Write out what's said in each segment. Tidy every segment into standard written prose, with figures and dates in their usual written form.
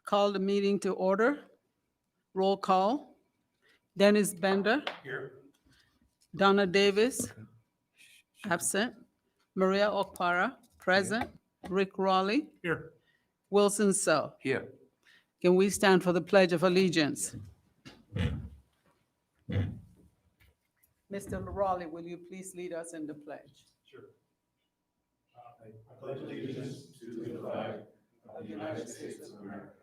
Call the meeting to order. Roll call. Dennis Bender. Here. Donna Davis, absent. Maria Okpara, present. Rick Raleigh. Here. Wilson So. Here. Can we stand for the Pledge of Allegiance? Mr. Raleigh, will you please lead us in the pledge? Sure. I pledge allegiance to the flag of the United States of America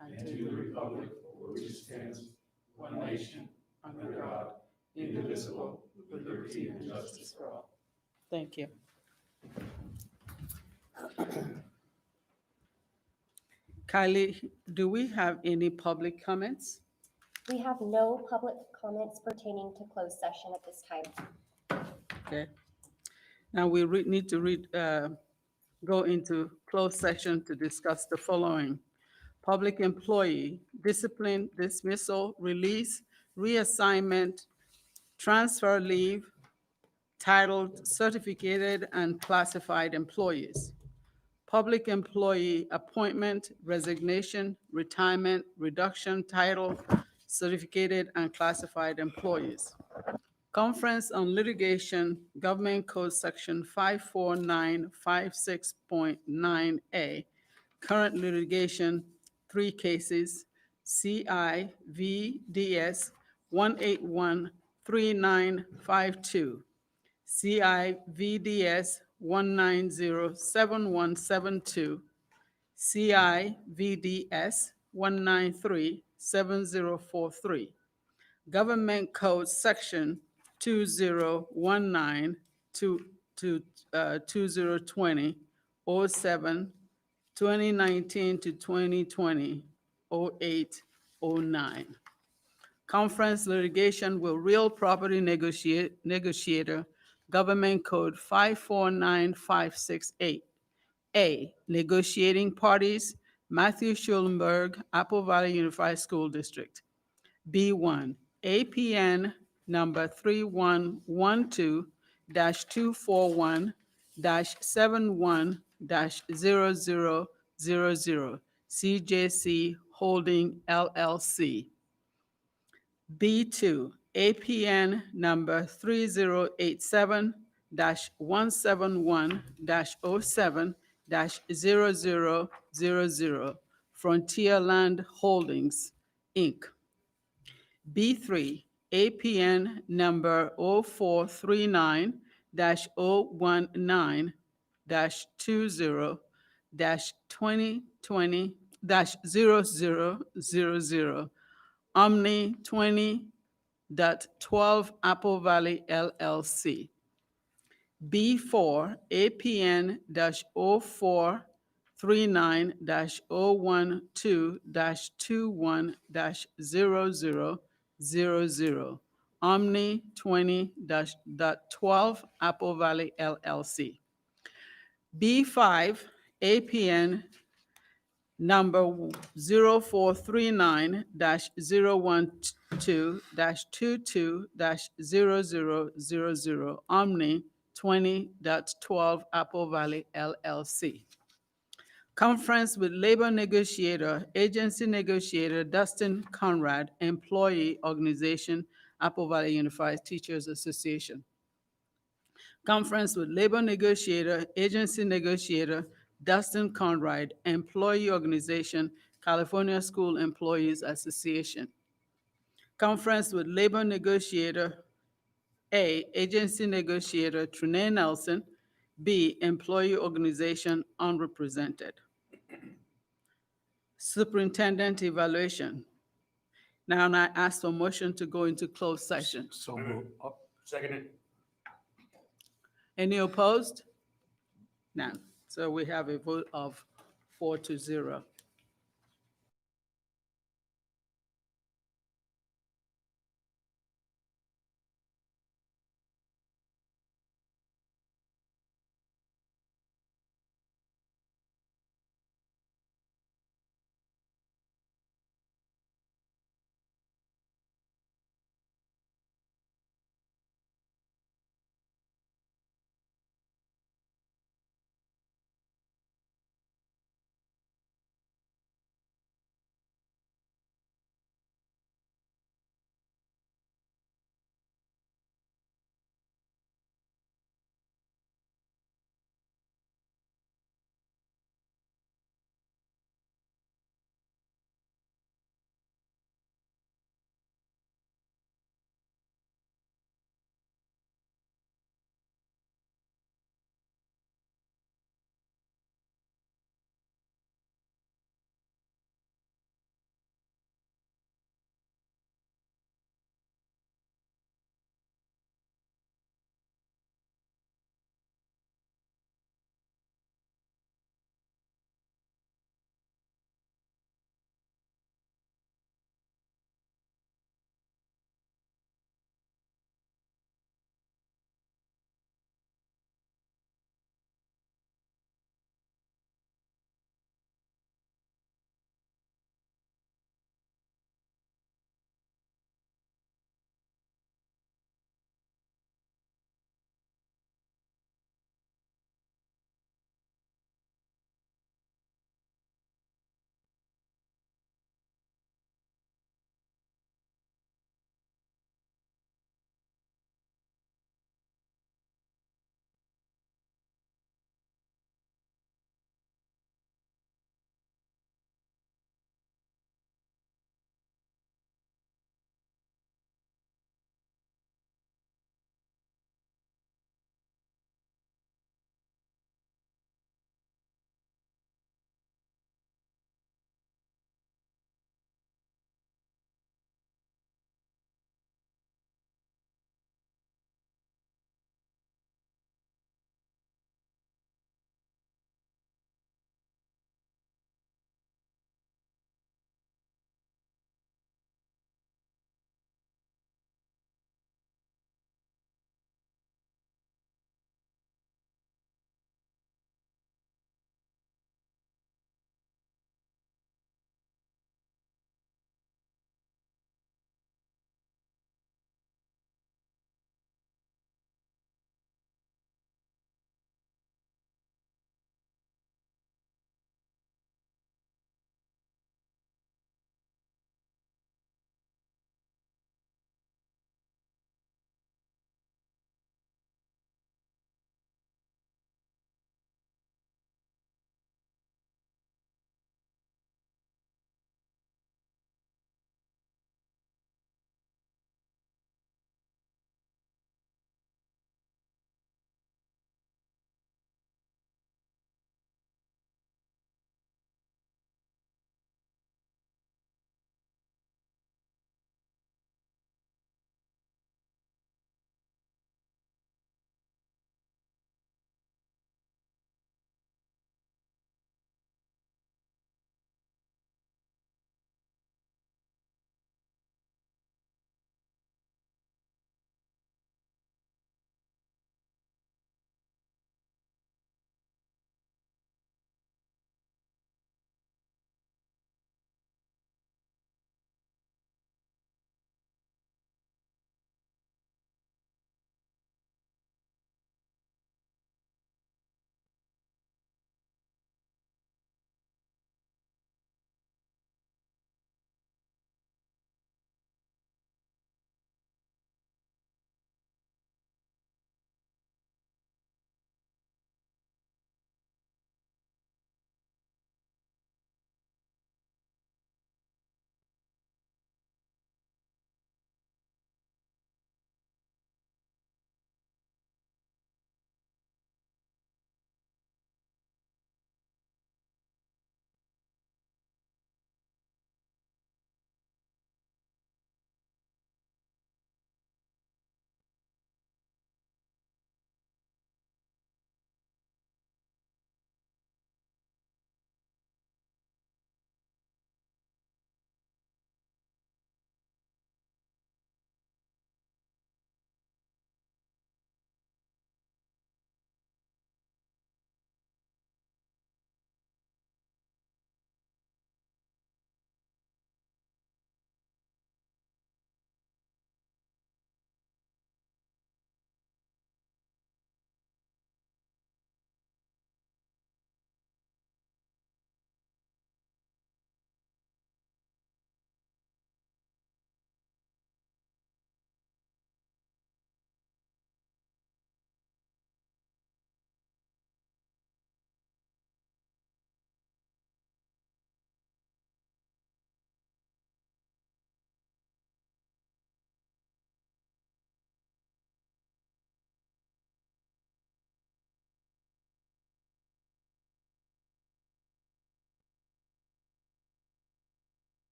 and to the republic for which it stands, one nation, under God, indivisible, with liberty and justice for all. Thank you. Kylie, do we have any public comments? We have no public comments pertaining to closed session at this time. Okay. Now we need to go into closed session to discuss the following: public employee, discipline, dismissal, release, reassignment, transfer leave, titled certificated and classified employees, public employee appointment, resignation, retirement, reduction, title, certificated and classified employees. Conference on Litigation, Government Code Section 54956.9A, current litigation, 3 cases, CI VDS 1813952, CI VDS 1907172, CI VDS 1937043. Government Code Section 2019 to 2020, 07, 2019 to 2020, 08, 09. Conference litigation with real property negotiator, Government Code 549568. A, negotiating parties, Matthew Schulenberg, Apple Valley Unified School District. B1, APN number 3112-241-71-0000, CJC Holding LLC. B2, APN number 3087-171-07-0000, Frontierland Holdings, Inc. B3, APN number 0439-019-2020-0000, Omni 20.12 Apple Valley LLC. B4, APN 0439-012-21-0000, Omni 20.12 Apple Valley LLC. B5, APN number 0439-012-22-0000, Omni 20.12 Apple Valley LLC. Conference with labor negotiator, agency negotiator Dustin Conrad, employee organization, Apple Valley Unified Teachers Association. Conference with labor negotiator, agency negotiator Dustin Conrad, employee organization, California School Employees Association. Conference with labor negotiator A, agency negotiator Trinae Nelson. B, employee organization unrepresented. Superintendent evaluation. Now I ask for motion to go into closed session. So moved. Second it. Any opposed? None. So we have a vote of 4-0.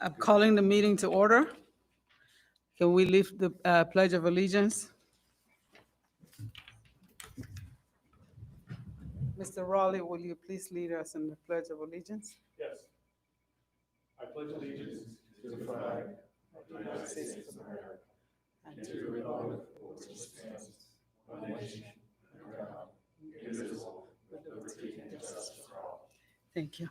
I'm calling the meeting to order. Can we lift the Pledge of Allegiance? Mr. Raleigh, will you please lead us in the Pledge of Allegiance? Yes. I pledge allegiance to the flag of the United States of America and to the republic for which it stands, one nation, under God, indivisible, with liberty and justice for all. Thank you.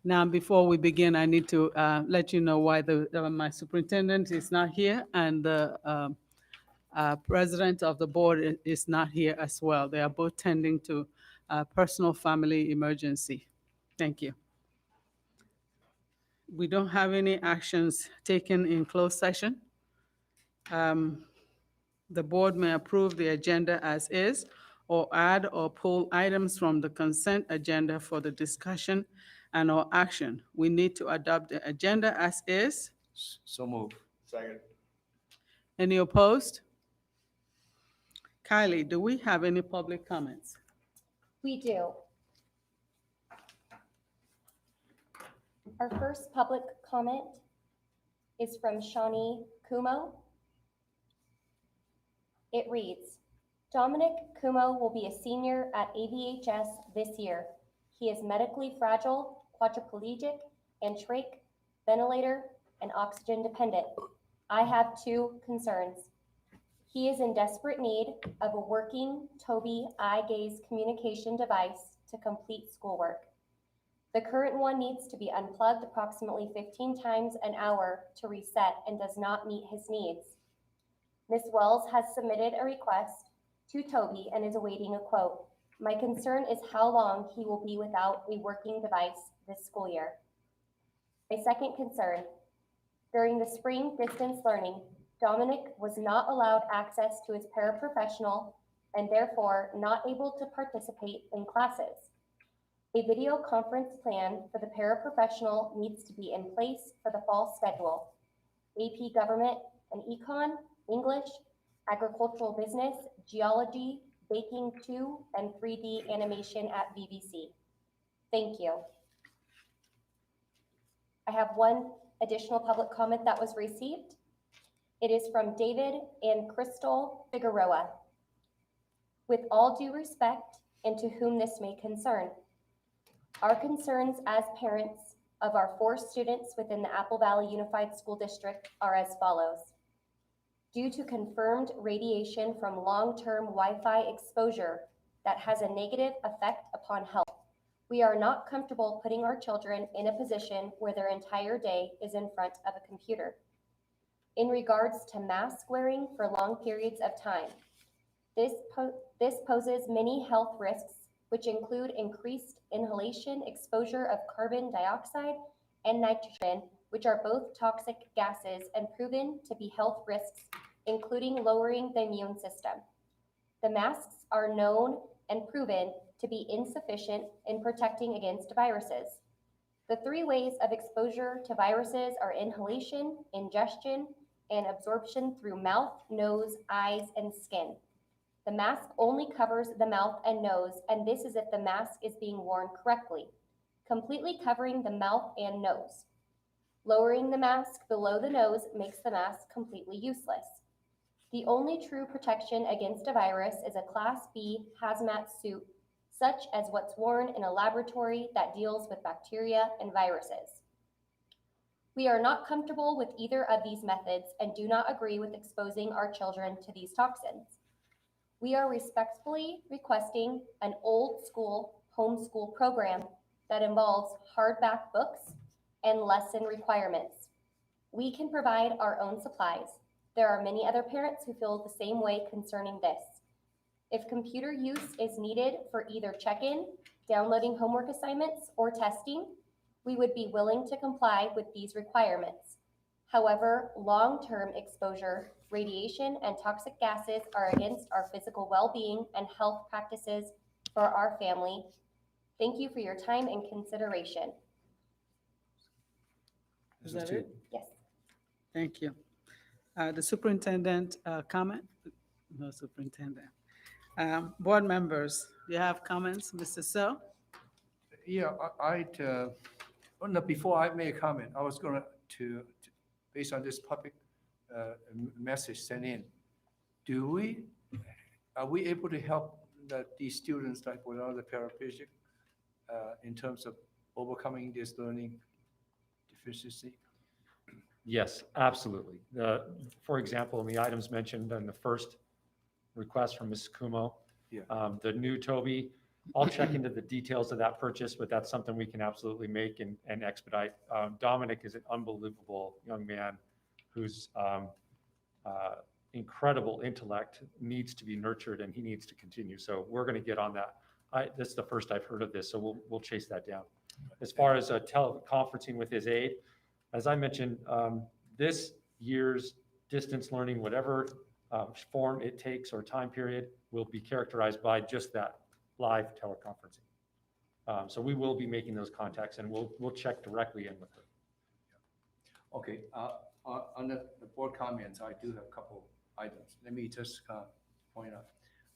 Now, before we begin, I need to let you know why my superintendent is not here and the president of the board is not here as well. They are both tending to a personal family emergency. Thank you. We don't have any actions taken in closed session. The board may approve the agenda as is or add or pull items from the consent agenda for the discussion and or action. We need to adopt the agenda as is. So move. Second. Any opposed? Kylie, do we have any public comments? We do. Our first public comment is from Shawnee Kumo. It reads, Dominic Kumo will be a senior at AVHS this year. He is medically fragile, quadriplegic, and trach, ventilator, and oxygen dependent. I have two concerns. He is in desperate need of a working Tobii eye gaze communication device to complete schoolwork. The current one needs to be unplugged approximately 15 times an hour to reset and does not meet his needs. Ms. Wells has submitted a request to Tobii and is awaiting a quote. My concern is how long he will be without a working device this school year. My second concern, during the spring distance learning, Dominic was not allowed access to his paraprofessional and therefore not able to participate in classes. A video conference plan for the paraprofessional needs to be in place for the fall schedule. AP Government and Econ, English, Agricultural Business, Geology, Baking 2, and 3D Animation at VBC. Thank you. I have one additional public comment that was received. It is from David and Crystal Figueroa. With all due respect, and to whom this may concern, our concerns as parents of our 4 students within the Apple Valley Unified School District are as follows. Due to confirmed radiation from long-term Wi-Fi exposure that has a negative effect upon health, we are not comfortable putting our children in a position where their entire day is in front of a computer. In regards to mask wearing for long periods of time, this poses many health risks, which include increased inhalation exposure of carbon dioxide and nitrogen, which are both toxic gases and proven to be health risks, including lowering the immune system. The masks are known and proven to be insufficient in protecting against viruses. The 3 ways of exposure to viruses are inhalation, ingestion, and absorption through mouth, nose, eyes, and skin. The mask only covers the mouth and nose, and this is if the mask is being worn correctly, completely covering the mouth and nose. Lowering the mask below the nose makes the mask completely useless. The only true protection against a virus is a Class B hazmat suit, such as what's worn in a laboratory that deals with bacteria and viruses. We are not comfortable with either of these methods and do not agree with exposing our children to these toxins. We are respectfully requesting an old school homeschool program that involves hardback books and lesson requirements. We can provide our own supplies. There are many other parents who feel the same way concerning this. If computer use is needed for either check-in, downloading homework assignments, or testing, we would be willing to comply with these requirements. However, long-term exposure, radiation, and toxic gases are against our physical well-being and health practices for our family. Thank you for your time and consideration. Is that it? Yes. Thank you. The superintendent comment? No superintendent. Board members, you have comments? Mr. So? Yeah, oh, no, before I make a comment, I was going based on this public message sent in, do we, are we able to help these students like without the paraplegic in terms of overcoming this learning deficiency? Yes, absolutely. For example, in the items mentioned in the first request from Ms. Kumo, Yeah. the new Toby, I'll check into the details of that purchase, but that's something we can absolutely make and expedite. Dominic is an unbelievable young man whose incredible intellect needs to be nurtured and he needs to continue. So we're going to get on that. This is the first I've heard of this, so we'll chase that down. As far as teleconferencing with his aide, as I mentioned, this year's distance learning, whatever form it takes or time period, will be characterized by just that, live teleconferencing. So we will be making those contacts and we'll check directly in with her. Okay, on the board comments, I do have a couple items. Let me just point out.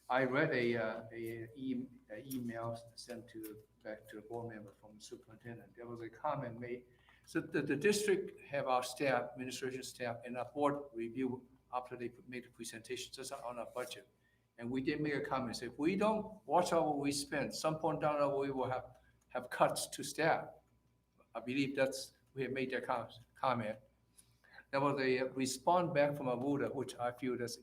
I read a email sent back to the board member from the superintendent. There was a comment made. So the district have our staff, administration staff, and our board review after they made the presentation just on our budget. And we did make a comment, say, if we don't watch out what we spend, some point down the road, we will have cuts to staff. I believe we have made that comment. There was a response back from AVUSD, which I feel is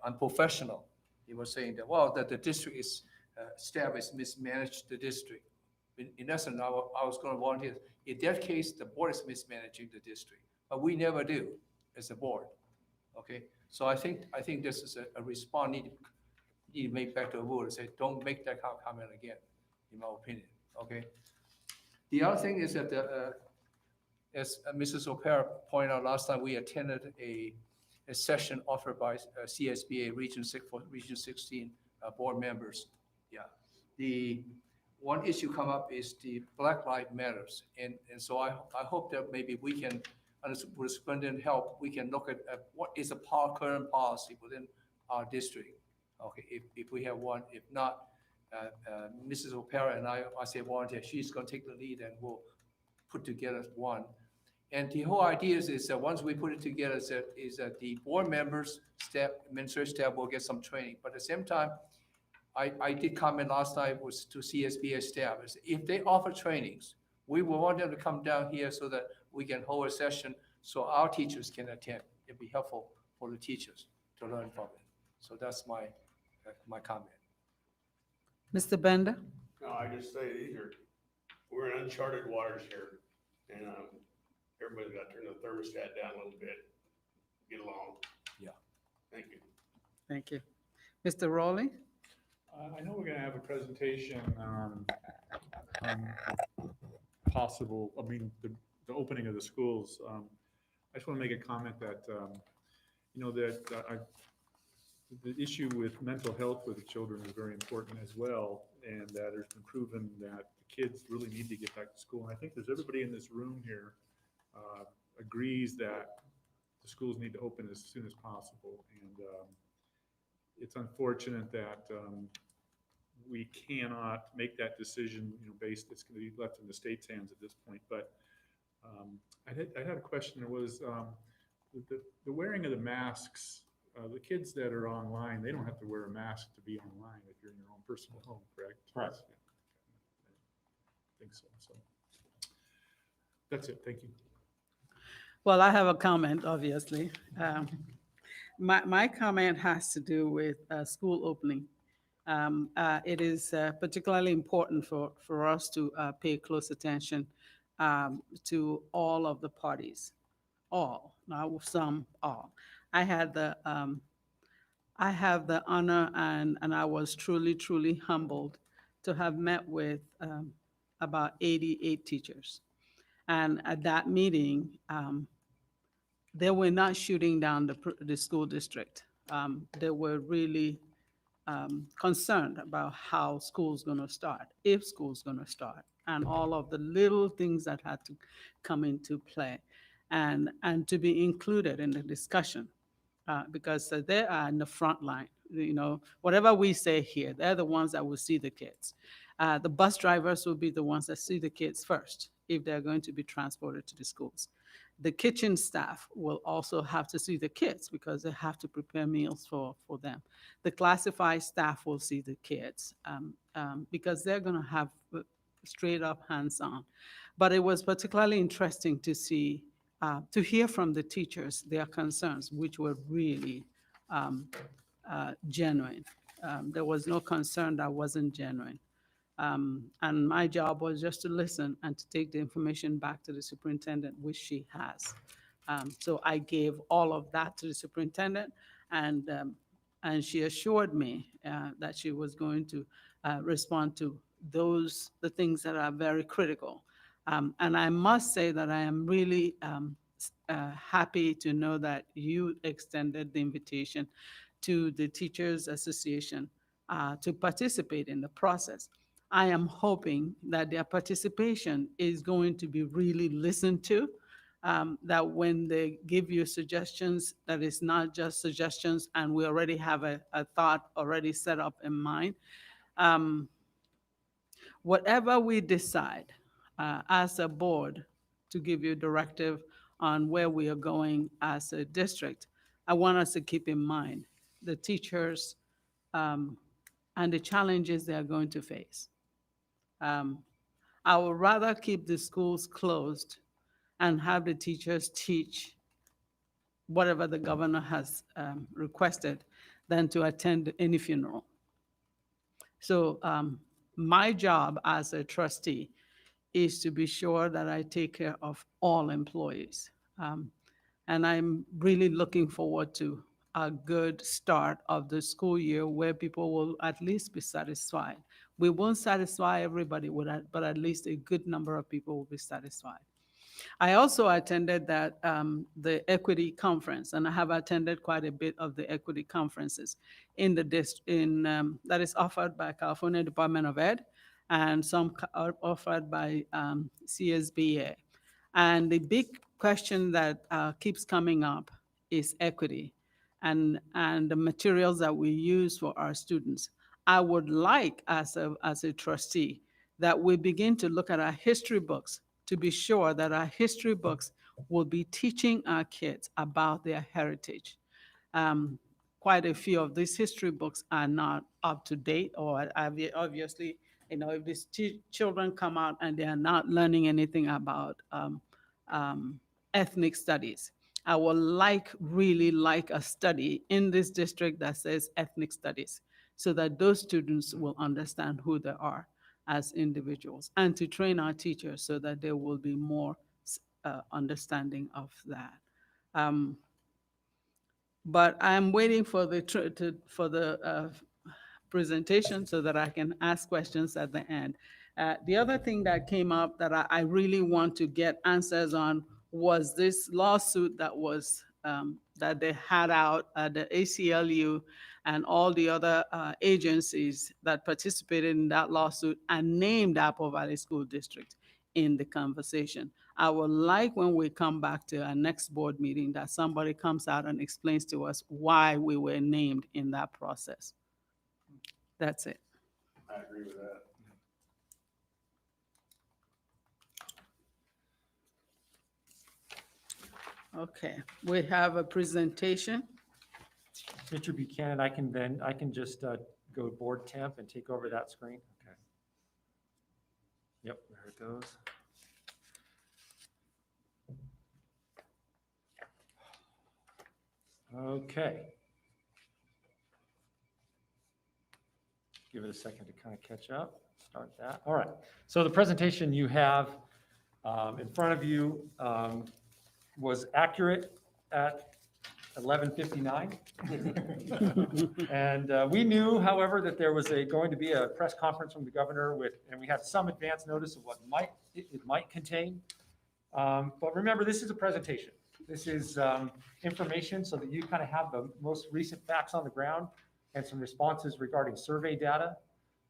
unprofessional. He was saying that, well, that the district staff is mismanaged the district. In essence, I was going to volunteer. In that case, the board is mismanaging the district, but we never do as a board. Okay, so I think this is a response need to make back to AVUSD and say, don't make that comment again, in my opinion. Okay. The other thing is that as Mrs. O'Para pointed out last time, we attended a session offered by CSBA Region 6 for Region 16 board members. Yeah, the one issue come up is the Black Lives Matters, and so I hope that maybe we can, with superintendent help, we can look at what is the current policy within our district. Okay, if we have one, if not, Mrs. O'Para and I say volunteer, she's going to take the lead and we'll put together one. And the whole idea is that once we put it together, is that the board members, staff, administrative staff will get some training. But at the same time, I did comment last night was to CSBA staff, is if they offer trainings, we will want them to come down here so that we can hold a session so our teachers can attend. It'd be helpful for the teachers to learn from it. So that's my comment. Mr. Bender? No, I just say we're in uncharted waters here, and everybody's got to turn the thermostat down a little bit, get along. Yeah. Thank you. Thank you. Mr. Rowley? I know we're going to have a presentation on possible, the opening of the schools. I just want to make a comment that, the issue with mental health with the children is very important as well, and that it's been proven that the kids really need to get back to school. And I think everybody in this room here agrees that the schools need to open as soon as possible. And it's unfortunate that we cannot make that decision, it's going to be left in the state's hands at this point. But I had a question. There was the wearing of the masks. The kids that are online, they don't have to wear a mask to be online if you're in your own personal home, correct? Correct. I think so. So that's it. Thank you. Well, I have a comment, obviously. My comment has to do with school opening. It is particularly important for us to pay close attention to all of the parties, all, not some, all. I have the honor and I was truly humbled to have met with about 88 teachers. And at that meeting, they were not shooting down the school district. They were really concerned about how school's going to start, if school's going to start, and all of the little things that had to come into play, and to be included in the discussion because they are in the front line whatever we say here, they're the ones that will see the kids. The bus drivers will be the ones that see the kids first if they're going to be transported to the schools. The kitchen staff will also have to see the kids because they have to prepare meals for them. The classified staff will see the kids because they're going to have straight up hands-on. But it was particularly interesting to see, to hear from the teachers their concerns, which were really genuine. There was no concern that wasn't genuine. And my job was just to listen and to take the information back to the superintendent, which she has. So I gave all of that to the superintendent, and she assured me that she was going to respond to the things that are very critical. And I must say that I am really happy to know that you extended the invitation to the Teachers Association to participate in the process. I am hoping that their participation is going to be really listened to, that when they give you suggestions, that it's not just suggestions and we already have a thought already set up in mind. Whatever we decide as a board to give you directive on where we are going as a district, I want us to keep in mind the teachers and the challenges they are going to face. I would rather keep the schools closed and have the teachers teach whatever the governor has requested than to attend any funeral. So my job as a trustee is to be sure that I take care of all employees. And I'm really looking forward to a good start of the school year where people will at least be satisfied. We won't satisfy everybody with that, but at least a good number of people will be satisfied. I also attended the equity conference, and I have attended quite a bit of the equity conferences in the that is offered by California Department of Ed, and some are offered by CSBA. And the big question that keeps coming up is equity and the materials that we use for our students. I would like, as a trustee, that we begin to look at our history books to be sure that our history books will be teaching our kids about their heritage. Quite a few of these history books are not up to date, or obviously, if these children come out and they are not learning anything about ethnic studies. I would really like a study in this district that says ethnic studies so that those students will understand who they are as individuals, and to train our teachers so that there will be more understanding of that. But I'm waiting for the presentation so that I can ask questions at the end. The other thing that came up that I really want to get answers on was this lawsuit that was that they had out at the ACLU and all the other agencies that participated in that lawsuit and named Apple Valley School District in the conversation. I would like when we come back to our next board meeting that somebody comes out and explains to us why we were named in that process. That's it. I agree with that. Okay, we have a presentation. Mr. Buchanan, I can just go board temp and take over that screen. Okay. Yep, there it goes. Okay. Give it a second to kind of catch up. Start that. All right. So the presentation you have in front of you was accurate at 11:59. And we knew, however, that there was going to be a press conference from the governor and we had some advance notice of what it might contain. But remember, this is a presentation. This is information so that you kind of have the most recent facts on the ground and some responses regarding survey data.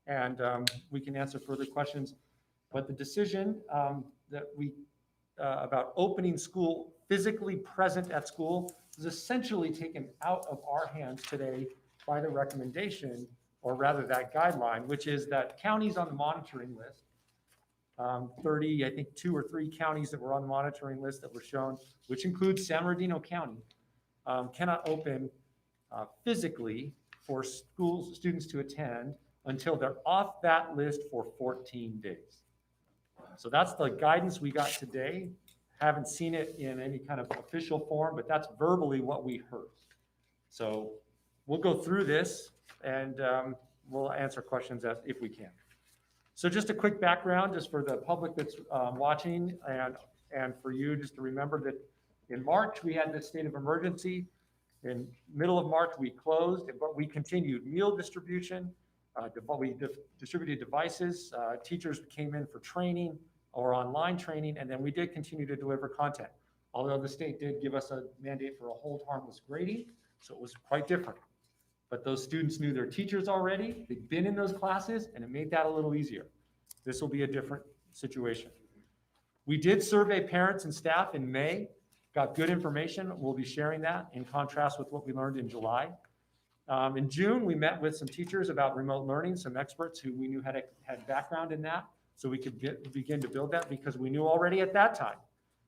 And we can answer further questions. But the decision that about opening school, physically present at school, is essentially taken out of our hands today by the recommendation, or rather that guideline, which is that counties on the monitoring list, 30, I think 2 or 3 counties that were on the monitoring list that were shown, which includes San Bernardino County, cannot open physically for students to attend until they're off that list for 14 days. So that's the guidance we got today. Haven't seen it in any kind of official form, but that's verbally what we heard. So we'll go through this and we'll answer questions if we can. So just a quick background, just for the public that's watching and for you, just to remember that in March, we had the state of emergency. In middle of March, we closed, but we continued meal distribution. We distributed devices. Teachers came in for training or online training, and then we did continue to deliver content. Although the state did give us a mandate for a hold harmless grading, so it was quite different. But those students knew their teachers already, they'd been in those classes, and it made that a little easier. This will be a different situation. We did survey parents and staff in May, got good information. We'll be sharing that in contrast with what we learned in July. In June, we met with some teachers about remote learning, some experts who we knew had background in that, so we could begin to build that, because we knew already at that time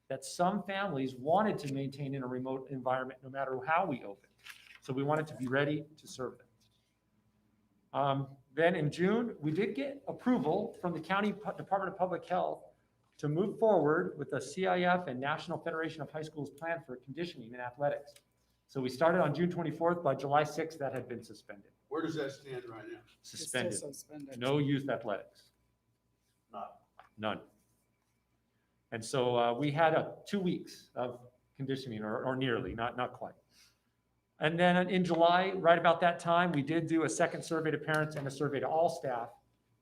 that some families wanted to maintain in a remote environment no matter how we opened. So we wanted to be ready to serve them. Then in June, we did get approval from the County Department of Public Health to move forward with the CIF and National Federation of High Schools plan for conditioning in athletics. So we started on June 24th. By July 6th, that had been suspended. Where does that stand right now? Suspended. It's still suspended. No youth athletics. None. And so we had 2 weeks of conditioning, or nearly, not quite. And then in July, right about that time, we did do a second survey to parents and a survey to all staff,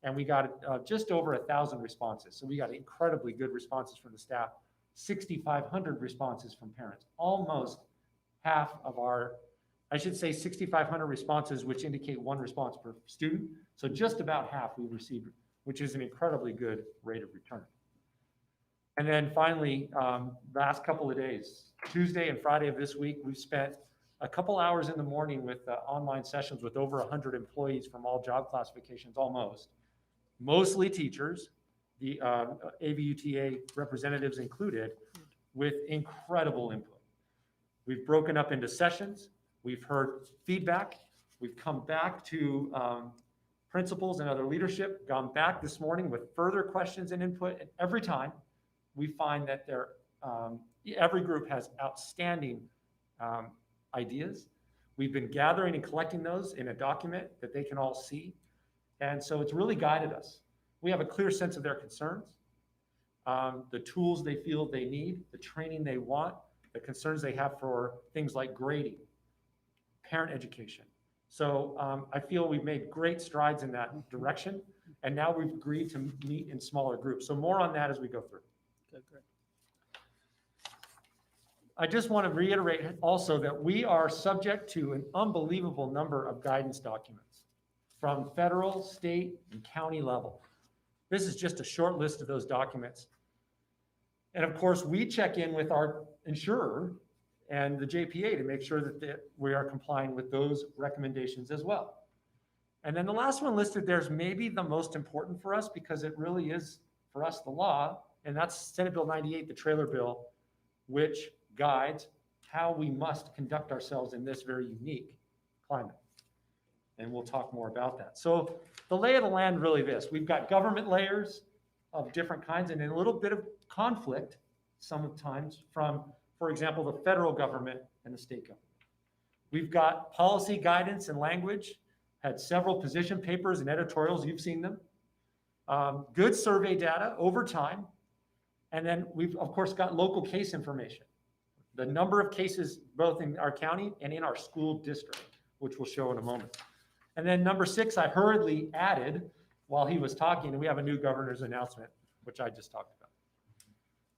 and we got just over 1,000 responses. So we got incredibly good responses from the staff, 6,500 responses from parents, almost half of our, I should say 6,500 responses, which indicate 1 response per student. So just about half we received, which is an incredibly good rate of return. And then finally, last couple of days, Tuesday and Friday of this week, we've spent a couple hours in the morning with online sessions with over 100 employees from all job classifications, mostly teachers, the AVUTA representatives included, with incredible input. We've broken up into sessions. We've heard feedback. We've come back to principals and other leadership, gone back this morning with further questions and input. And every time we find that every group has outstanding ideas. We've been gathering and collecting those in a document that they can all see. And so it's really guided us. We have a clear sense of their concerns, the tools they feel they need, the training they want, the concerns they have for things like grading, parent education. So I feel we've made great strides in that direction. And now we've agreed to meet in smaller groups. So more on that as we go through. Good, good. I just want to reiterate also that we are subject to an unbelievable number of guidance documents from federal, state, and county level. This is just a short list of those documents. And of course, we check in with our insurer and the JPA to make sure that we are complying with those recommendations as well. And then the last one listed there is maybe the most important for us, because it really is for us the law, and that's Senate Bill 98, the trailer bill, which guides how we must conduct ourselves in this very unique climate. And we'll talk more about that. So the lay of the land, really this: we've got government layers of different kinds, and a little bit of conflict sometimes from, for example, the federal government and the state government. We've got policy guidance and language, had several position papers and editorials, you've seen them. Good survey data over time. And then we've, of course, got local case information. The number of cases both in our county and in our school district, which we'll show in a moment. And then number 6, I hurriedly added while he was talking, and we have a new governor's announcement, which I just talked about.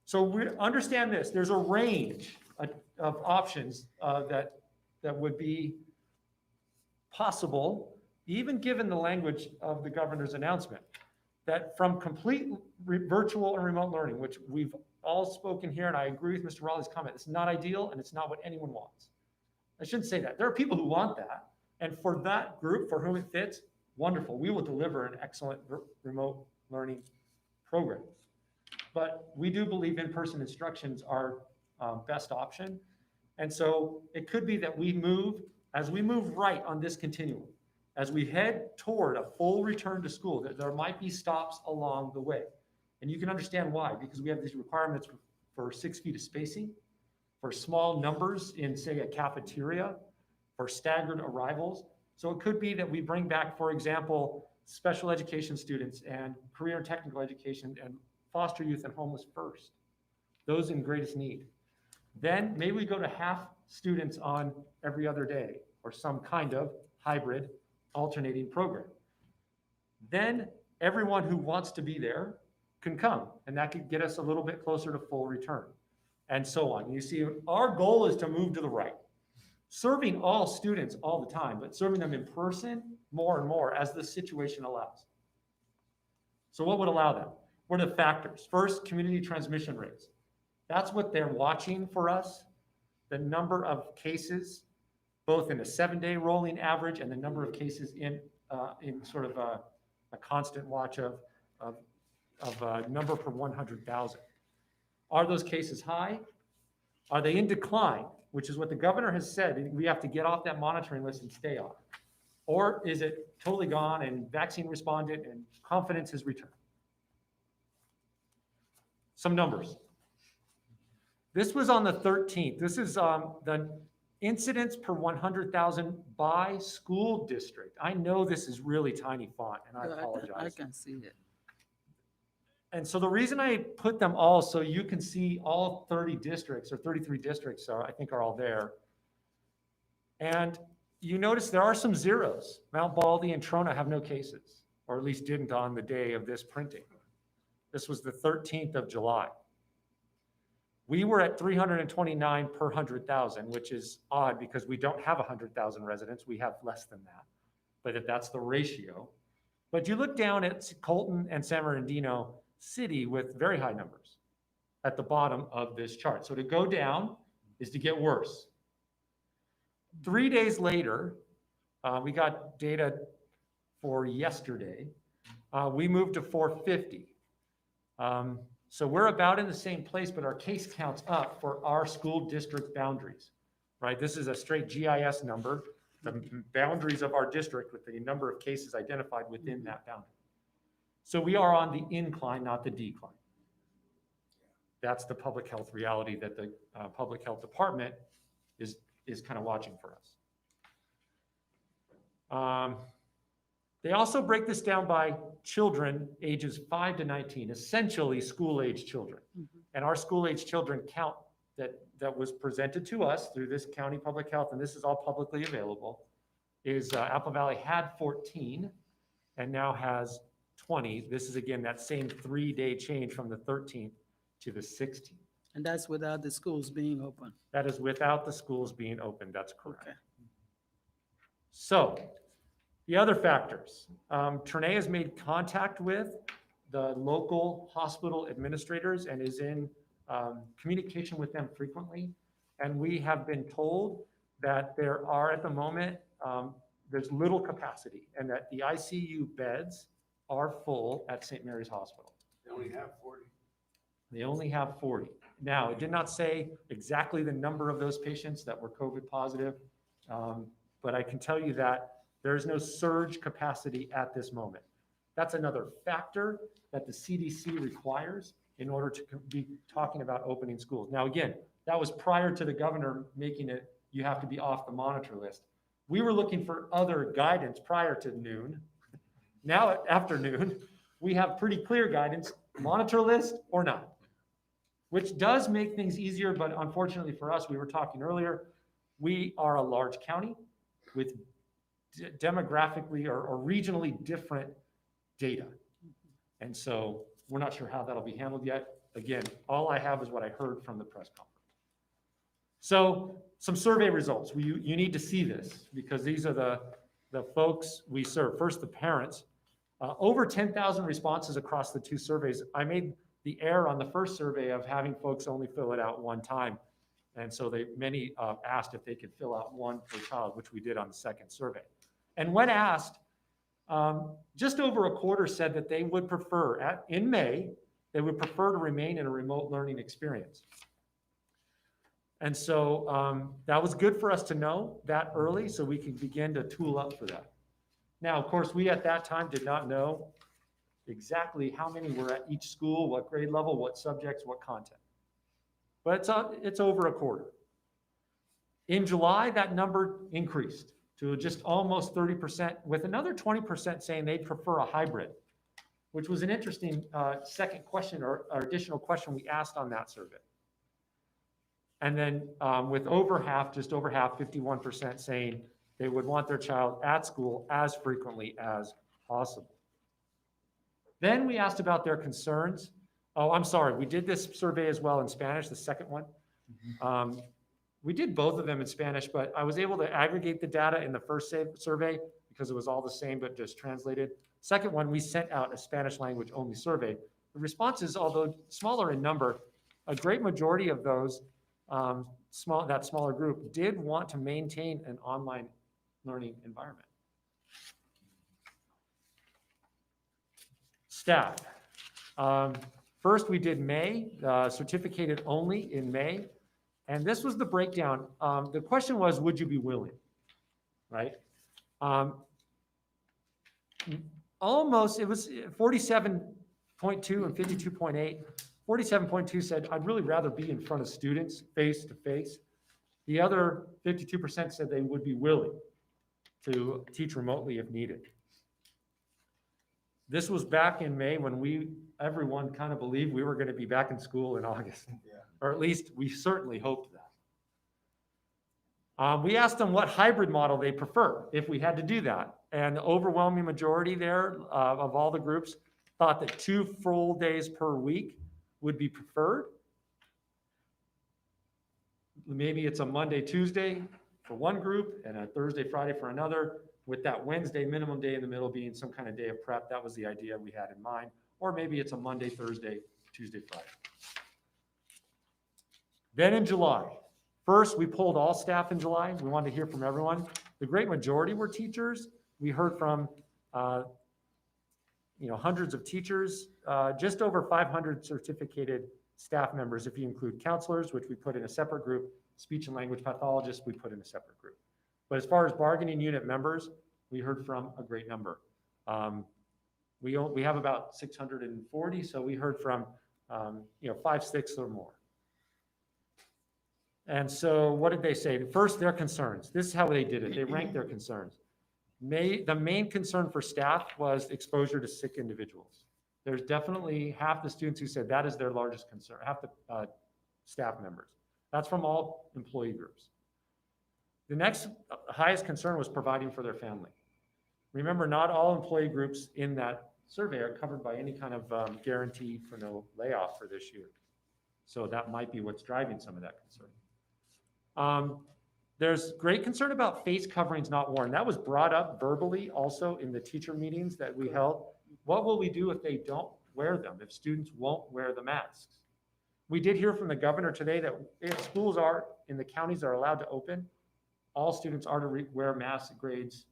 So we understand this: there's a range of options that would be possible, even given the language of the governor's announcement, that from complete virtual and remote learning, which we've all spoken here, and I agree with Mr. Raleigh's comment, it's not ideal and it's not what anyone wants. I shouldn't say that. There are people who want that, And for that group for whom it fits, wonderful. We will deliver an excellent remote learning program. But we do believe in-person instructions are best option. And so it could be that as we move right on this continuum, as we head toward a full return to school, that there might be stops along the way. And you can understand why, because we have these requirements for 6 feet of spacing, for small numbers in, say, a cafeteria, for staggered arrivals. So it could be that we bring back, for example, special education students and career and technical education and foster youth and homeless first, those in greatest need. Then maybe we go to half students on every other day or some kind of hybrid alternating program. Then everyone who wants to be there can come, and that could get us a little bit closer to full return, and so on. You see, our goal is to move to the right, serving all students all the time, but serving them in person more and more as the situation allows. So what would allow that? What are the factors? First, community transmission rates. That's what they're watching for us, the number of cases, both in a 7-day rolling average and the number of cases in sort of a constant watch of number per 100,000. Are those cases high? Are they in decline, which is what the governor has said, we have to get off that monitoring list and stay on? Or is it totally gone and vaccine respondent and confidence has returned? Some numbers. This was on the 13th. This is the incidents per 100,000 by school district. I know this is really tiny font, and I apologize. I can see it. And so the reason I put them all so you can see all 30 districts or 33 districts I think are all there. And you notice there are some zeros. Mount Baldy and Trona have no cases, or at least didn't on the day of this printing. This was the 13th of July. We were at 329 per 100,000, which is odd because we don't have 100,000 residents. We have less than that, but if that's the ratio. But you look down at Colton and San Bernardino City with very high numbers at the bottom of this chart. So to go down is to get worse. 3 days later, we got data for yesterday. We moved to 450. So we're about in the same place, but our case count's up for our school district boundaries, right? This is a straight GIS number, the boundaries of our district with the number of cases identified within that boundary. So we are on the incline, not the decline. That's the public health reality that the public health department is kind of watching for us. They also break this down by children ages 5 to 19, essentially school-age children. And our school-age children count that was presented to us through this county public health, and this is all publicly available, is Apple Valley had 14 and now has 20. This is, again, that same 3-day change from the 13th to the 16th. And that's without the schools being open. That is without the schools being open. That's correct. Okay. So the other factors, Trene has made contact with the local hospital administrators and is in communication with them frequently. And we have been told that there are at the moment, there's little capacity and that the ICU beds are full at St. Mary's Hospital. They only have 40. They only have 40. Now, it did not say exactly the number of those patients that were COVID positive, but I can tell you that there is no surge capacity at this moment. That's another factor that the CDC requires in order to be talking about opening schools. Now, again, that was prior to the governor making it, you have to be off the monitor list. We were looking for other guidance prior to noon. Now at afternoon, we have pretty clear guidance, monitor list or not, which does make things easier, but unfortunately for us, we were talking earlier, we are a large county with demographically or regionally different data. And so we're not sure how that'll be handled yet. Again, all I have is what I heard from the press conference. So some survey results. You need to see this because these are the folks we serve. First, the parents. Over 10,000 responses across the 2 surveys. I made the error on the first survey of having folks only fill it out one time. And so many asked if they could fill out one per child, which we did on the second survey. And when asked, just over a quarter said that they would prefer, in May, they would prefer to remain in a remote learning experience. And so that was good for us to know that early so we could begin to tool up for that. Now, of course, we at that time did not know exactly how many were at each school, what grade level, what subjects, what content. But it's over a quarter. In July, that number increased to just almost 30%, with another 20% saying they'd prefer a hybrid, which was an interesting second question or additional question we asked on that survey. And then with over half, just over half, 51% saying they would want their child at school as frequently as possible. Then we asked about their concerns. Oh, I'm sorry, we did this survey as well in Spanish, the second one. We did both of them in Spanish, but I was able to aggregate the data in the first survey because it was all the same, but just translated. Second one, we sent out a Spanish language only survey. The responses, although smaller in number, a great majority of those, that smaller group, did want to maintain an online learning environment. Staff. First, we did May, certificated only in May. And this was the breakdown. The question was, would you be willing? Right? Almost, it was 47.2 and 52.8. 47.2 said, I'd really rather be in front of students face to face. The other 52% said they would be willing to teach remotely if needed. This was back in May when everyone kind of believed we were going to be back in school in August. Yeah. Or at least we certainly hoped that. We asked them what hybrid model they prefer if we had to do that. And the overwhelming majority there of all the groups thought that 2 full days per week would be preferred. Maybe it's a Monday, Tuesday for one group and a Thursday, Friday for another, with that Wednesday minimum day in the middle being some kind of day of prep. That was the idea we had in mind. Or maybe it's a Monday, Thursday, Tuesday, Friday. Then in July, first we polled all staff in July. We wanted to hear from everyone. The great majority were teachers. We heard from hundreds of teachers, just over 500 certificated staff members if you include counselors, which we put in a separate group, speech and language pathologists we put in a separate group. But as far as bargaining unit members, we heard from a great number. We have about 640, so we heard from 5, 6 or more. And so what did they say? First, their concerns. This is how they did it. They ranked their concerns. The main concern for staff was exposure to sick individuals. There's definitely half the students who said that is their largest concern, half the staff members. That's from all employee groups. The next highest concern was providing for their family. Remember, not all employee groups in that survey are covered by any kind of guarantee for no layoff for this year. So that might be what's driving some of that concern. There's great concern about face coverings not worn. That was brought up verbally also in the teacher meetings that we held. What will we do if they don't wear them, if students won't wear the masks? We did hear from the governor today that if schools in the counties are allowed to open, all students are to wear masks at grades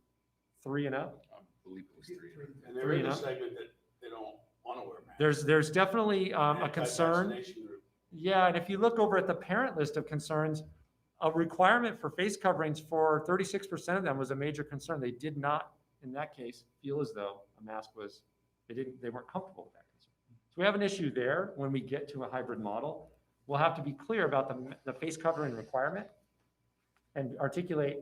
3 and up. I believe it was 3 and up. And there is a segment that they don't want to wear masks. There's definitely a concern. Anti-vaccination group. Yeah, and if you look over at the parent list of concerns, a requirement for face coverings for 36% of them was a major concern. They did not, in that case, feel as though a mask was, they weren't comfortable with that concern. So we have an issue there when we get to a hybrid model. We'll have to be clear about the face covering requirement and articulate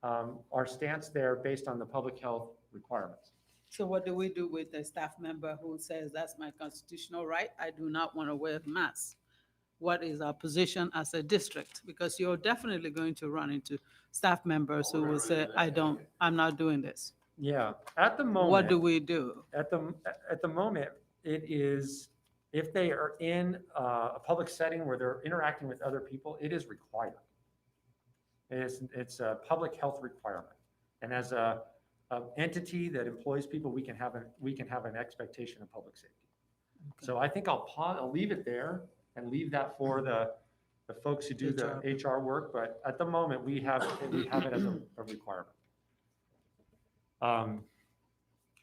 our stance there based on the public health requirements. So what do we do with a staff member who says, that's my constitutional right, I do not want to wear a mask? What is our position as a district? Because you're definitely going to run into staff members who will say, I'm not doing this. Yeah, at the moment. What do we do? At the moment, it is, if they are in a public setting where they're interacting with other people, it is required. It's a public health requirement. And as an entity that employs people, we can have an expectation of public safety. Okay. So I think I'll leave it there and leave that for the the folks who do the HR work, but at the moment, we have it as a requirement.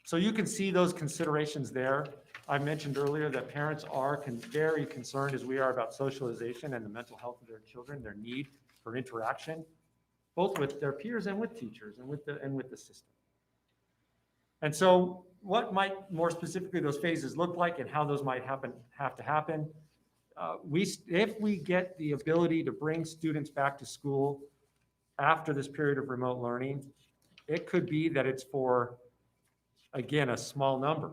So you can see those considerations there. I mentioned earlier that parents are very concerned, as we are, about socialization and the mental health of their children, their need for interaction, both with their peers and with teachers and with the system. And so what might more specifically those phases look like and how those might have to happen. If we get the ability to bring students back to school after this period of remote learning, it could be that it's for, again, a small number.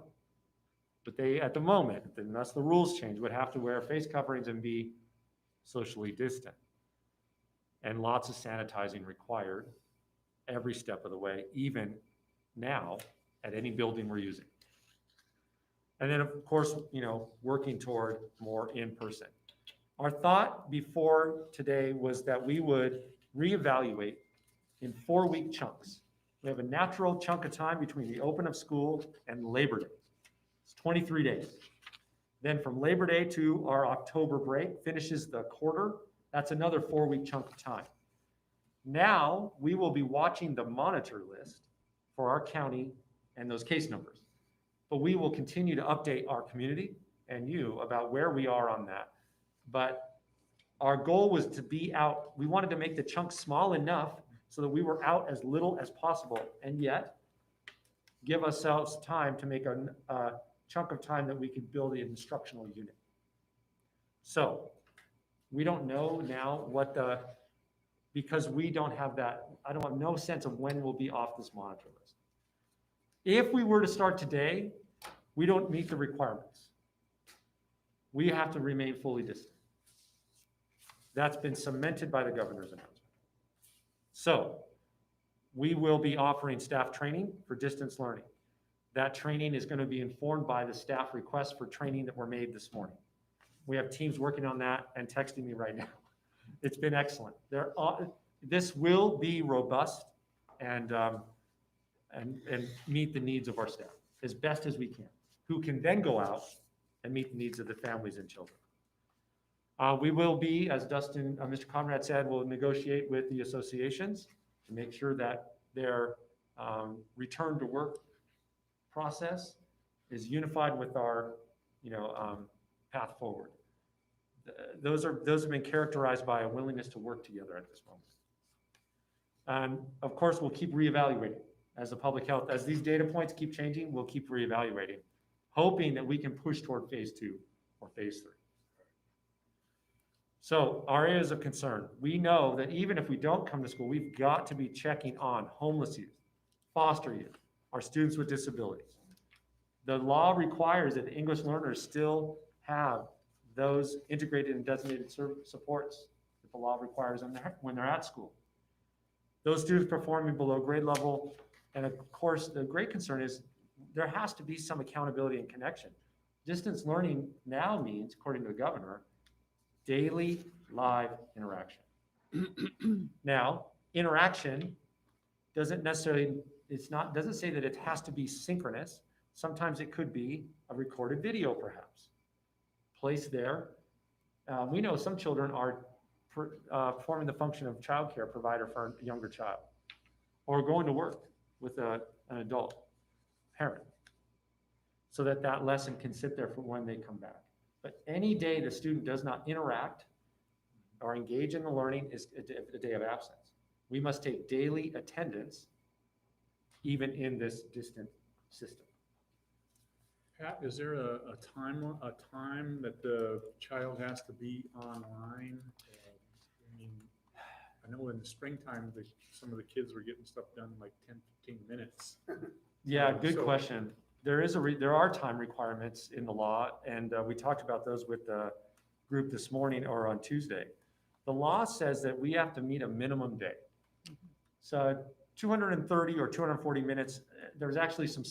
But they, at the moment, unless the rules change, would have to wear face coverings and be socially distant. And lots of sanitizing required every step of the way, even now at any building we're using. And then, of course, working toward more in-person. Our thought before today was that we would reevaluate in 4-week chunks. We have a natural chunk of time between the open of school and Labor Day. It's 23 days. Then from Labor Day to our October break finishes the quarter. That's another 4-week chunk of time. Now we will be watching the monitor list for our county and those case numbers. But we will continue to update our community and you about where we are on that. But our goal was to be out. We wanted to make the chunks small enough so that we were out as little as possible, and yet give ourselves time to make a chunk of time that we could build an instructional unit. So we don't know now because we don't have that, I don't have no sense of when we'll be off this monitor list. If we were to start today, we don't meet the requirements. We have to remain fully distant. That's been cemented by the governor's announcement. So we will be offering staff training for distance learning. That training is going to be informed by the staff requests for training that were made this morning. We have teams working on that and texting me right now. It's been excellent. This will be robust and meet the needs of our staff as best as we can, who can then go out and meet the needs of the families and children. We will be, as Mr. Conrad said, we'll negotiate with the associations to make sure that their return to work process is unified with our, path forward. Those have been characterized by a willingness to work together at this moment. And of course, we'll keep reevaluating as the public health, as these data points keep changing, we'll keep reevaluating, hoping that we can push toward phase 2 or phase 3. So our areas of concern, we know that even if we don't come to school, we've got to be checking on homeless youth, foster youth, our students with disabilities. The law requires that the English learners still have those integrated and designated supports that the law requires them when they're at school. Those students performing below grade level, and of course, the great concern is there has to be some accountability and connection. Distance learning now means, according to the governor, daily live interaction. Now, interaction doesn't say that it has to be synchronous. Sometimes it could be a recorded video, perhaps, placed there. We know some children are performing the function of childcare provider for a younger child, or going to work with an adult parent, so that lesson can sit there for when they come back. But any day the student does not interact or engage in the learning is a day of absence. We must take daily attendance, even in this distant system. Pat, is there a time that the child has to be online? I know in the springtime, some of the kids were getting stuff done in like 10, 15 minutes. Yeah, good question. There are time requirements in the law, and we talked about those with the group this morning or on Tuesday. The law says that we have to meet a minimum day. So 230 or 240 minutes, there's actually some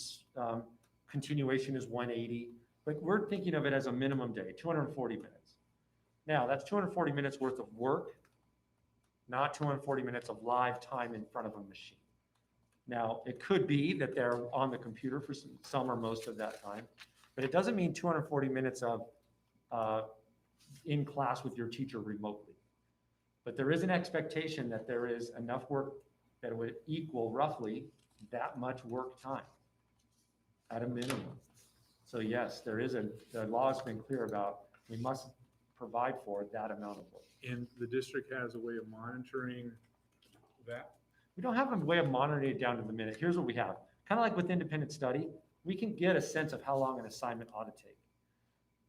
continuation is 180, but we're thinking of it as a minimum day, 240 minutes. Now, that's 240 minutes worth of work, not 240 minutes of live time in front of a machine. Now, it could be that they're on the computer for some or most of that time, but it doesn't mean 240 minutes of in class with your teacher remotely. But there is an expectation that there is enough work that would equal roughly that much work time at a minimum. So yes, the law has been clear about, we must provide for that amount of work. And the district has a way of monitoring that? We don't have a way of monitoring it down to the minute. Here's what we have. Kind of like with independent study, we can get a sense of how long an assignment ought to take.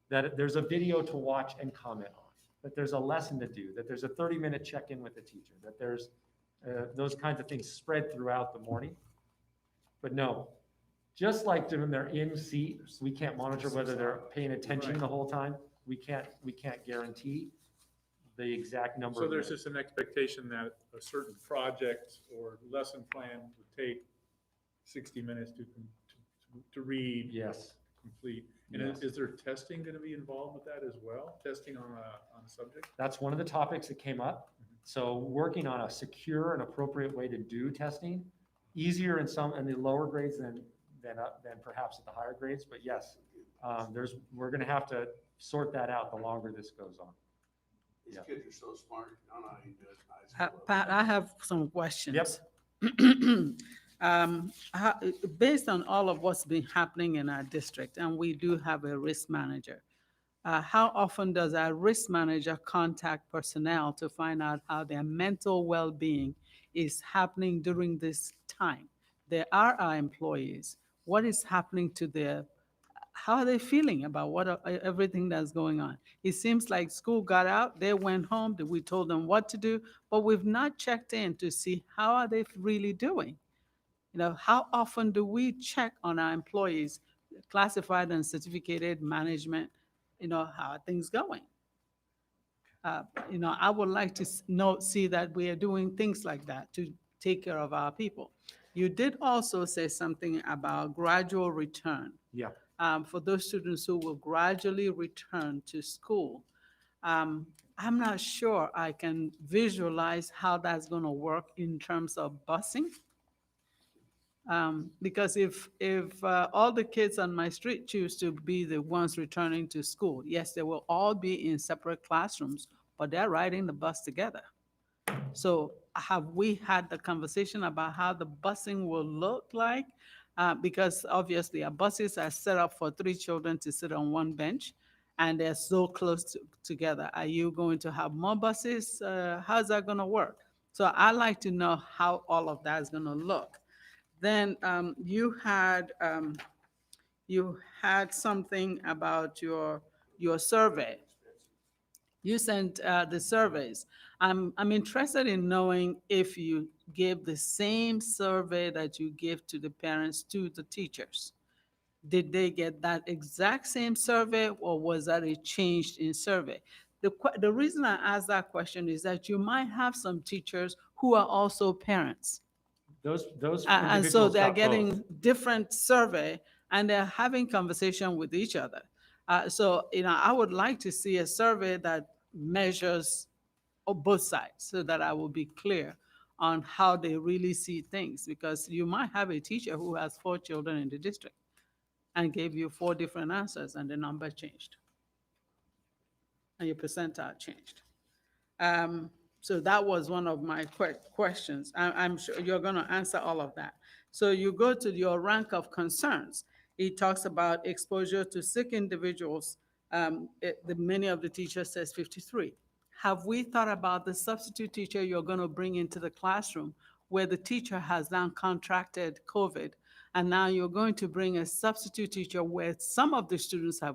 That there's a video to watch and comment on, that there's a lesson to do, that there's a 30-minute check-in with the teacher, that there's those kinds of things spread throughout the morning. But no, just like when they're in seat, we can't monitor whether they're paying attention the whole time. We can't guarantee the exact number. So of there's minutes. just an expectation that a certain project or lesson plan would take 60 minutes to read, Yes. complete. And Yes. is there testing going to be involved with that as well? Testing on a subject? That's one of the topics that came up. So working on a secure and appropriate way to do testing, easier in the lower grades than perhaps at the higher grades. But yes, we're going to have to sort that out the longer this goes on. These Yeah. kids are so smart, I don't know how you do it in high school. Pat, I have some questions. Yep. Based on all of what's been happening in our district, and we do have a risk manager, how often does our risk manager contact personnel to find out how their mental well-being is happening during this time? They are our employees. What is happening to how are they feeling about everything that's going on? It seems like school got out, they went home, we told them what to do, but we've not checked in to see how are they really doing. How often do we check on our employees, classified and certificated management, how are things going? I would like to see that we are doing things like that to take care of our people. You did also say something about gradual return. Yeah. For those students who will gradually return to school. I'm not sure I can visualize how that's going to work in terms of busing. Because if all the kids on my street choose to be the ones returning to school, yes, they will all be in separate classrooms, but they're riding the bus together. So have we had the conversation about how the busing will look like? Because obviously our buses are set up for 3 children to sit on one bench, and they're so close together. Are you going to have more buses? How's that going to work? So I'd like to know how all of that is going to look. Then you had something about your survey. You sent the surveys. I'm interested in knowing if you gave the same survey that you gave to the parents to the teachers. Did they get that exact same survey, or was that a change in survey? The reason I ask that question is that you might have some teachers who are also parents. Those And so individuals they're got getting both. different survey, and they're having conversation with each other. So, I would like to see a survey that measures both sides so that I will be clear on how they really see things. Because you might have a teacher who has 4 children in the district and gave you 4 different answers, and the number changed. And your percentile changed. So that was one of my questions. I'm sure you're going to answer all of that. So you go to your rank of concerns. It talks about exposure to sick individuals. Many of the teachers says 53. Have we thought about the substitute teacher you're going to bring into the classroom where the teacher has now contracted COVID, and now you're going to bring a substitute teacher where some of the students they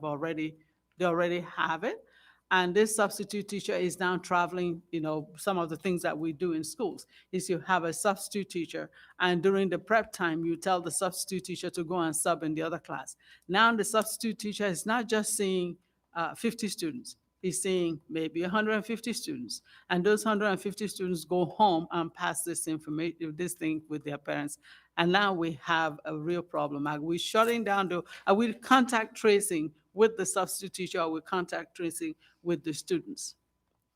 already have it, and this substitute teacher is now traveling. Some of the things that we do in schools is you have a substitute teacher, and during the prep time, you tell the substitute teacher to go and sub in the other class. Now the substitute teacher is not just seeing 50 students, he's seeing maybe 150 students, and those 150 students go home and pass this thing with their parents. And now we have a real problem. Are we shutting down are we contact tracing with the substitute teacher, or are we contact tracing with the students?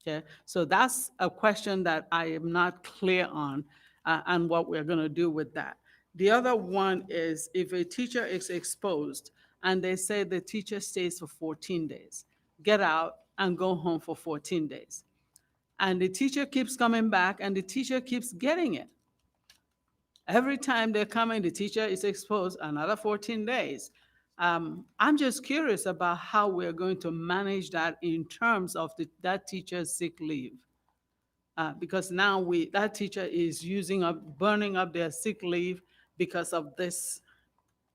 Okay, so that's a question that I am not clear on, and what we're going to do with that. The other one is if a teacher is exposed and they say the teacher stays for 14 days, get out and go home for 14 days. And the teacher keeps coming back and the teacher keeps getting it. Every time they're coming, the teacher is exposed another 14 days. I'm just curious about how we're going to manage that in terms of that teacher's sick leave. Because now that teacher is burning up their sick leave because of this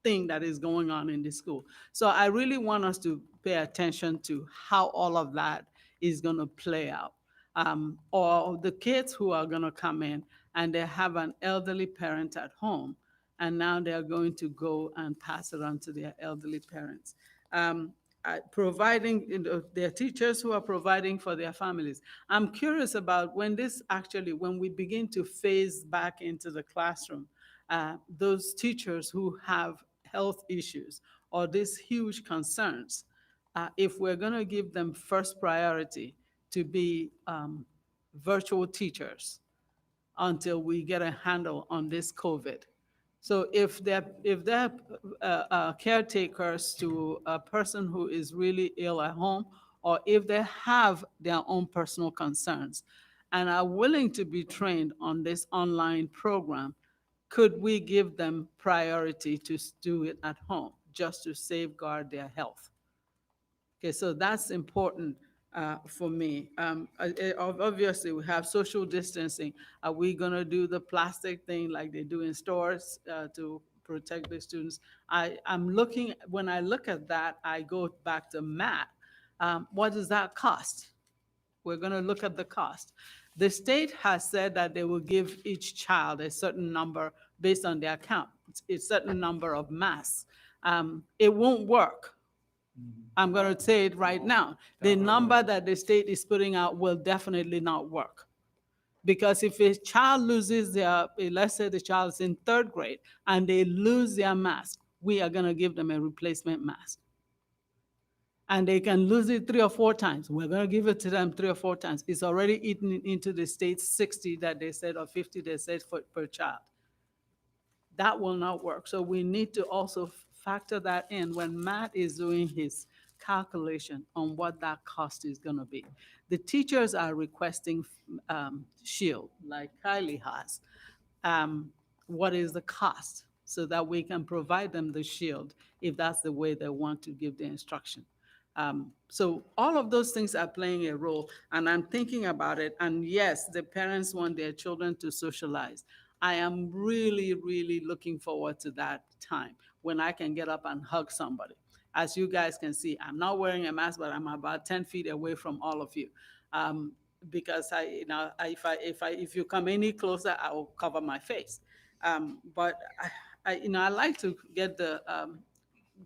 thing that is going on in the school. So I really want us to pay attention to how all of that is going to play out. Or the kids who are going to come in and they have an elderly parent at home, and now they're going to go and pass it on to their elderly parents. Providing, their teachers who are providing for their families. I'm curious about when we begin to phase back into the classroom, those teachers who have health issues or these huge concerns, if we're going to give them first priority to be virtual teachers until we get a handle on this COVID. So if they're caretakers to a person who is really ill at home, or if they have their own personal concerns and are willing to be trained on this online program, could we give them priority to do it at home just to safeguard their health? Okay, so that's important for me. Obviously, we have social distancing. Are we going to do the plastic thing like they do in stores to protect the students? When I look at that, I go back to math. What does that cost? We're going to look at the cost. The state has said that they will give each child a certain number based on their count, a certain number of masks. It won't work. I'm going to say it right now. The number that the state is putting out will definitely not work. Because if a child loses let's say the child is in third grade and they lose their mask, we are going to give them a replacement mask. And they can lose it 3 or 4 times. We're going to give it to them 3 or 4 times. It's already eaten into the state's 60 that they said, or 50 they said per child. That will not work. So we need to also factor that in when Matt is doing his calculation on what that cost is going to be. The teachers are requesting shield, like Kylie has. What is the cost so that we can provide them the shield if that's the way they want to give the instruction? So all of those things are playing a role, and I'm thinking about it. And yes, the parents want their children to socialize. I am really, really looking forward to that time when I can get up and hug somebody. As you guys can see, I'm not wearing a mask, but I'm about 10 feet away from all of you. Because if you come any closer, I will cover my face. But I like to get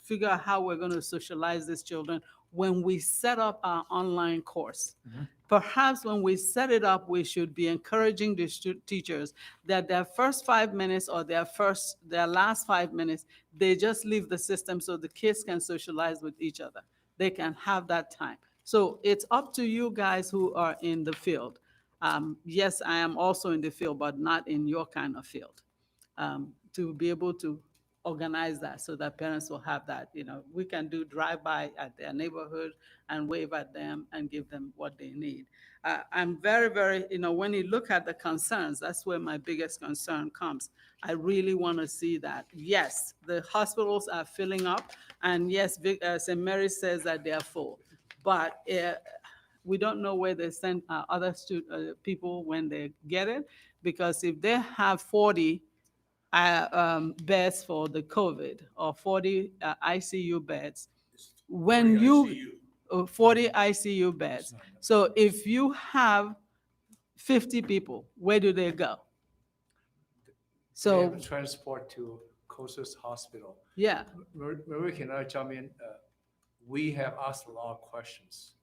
figure out how we're going to socialize these children when we set up our online course. Perhaps when we set it up, we should be encouraging the teachers that their first 5 minutes or their last 5 minutes, they just leave the system so the kids can socialize with each other. They can have that time. So it's up to you guys who are in the field. Yes, I am also in the field, but not in your kind of field. To be able to organize that so that parents will have that. We can do drive-by at their neighborhood and wave at them and give them what they need. I'm very, very, when you look at the concerns, that's where my biggest concern comes. I really want to see that. Yes, the hospitals are filling up, and yes, St. Mary says that they are full, but we don't know where they send other people when they get it, because if they have 40 beds for the COVID or 40 ICU beds, when 40 ICU beds. So if you have 50 people, where do they go? They So, have transport to closest hospital. yeah, Marie, can I jump in? We have asked a lot of questions,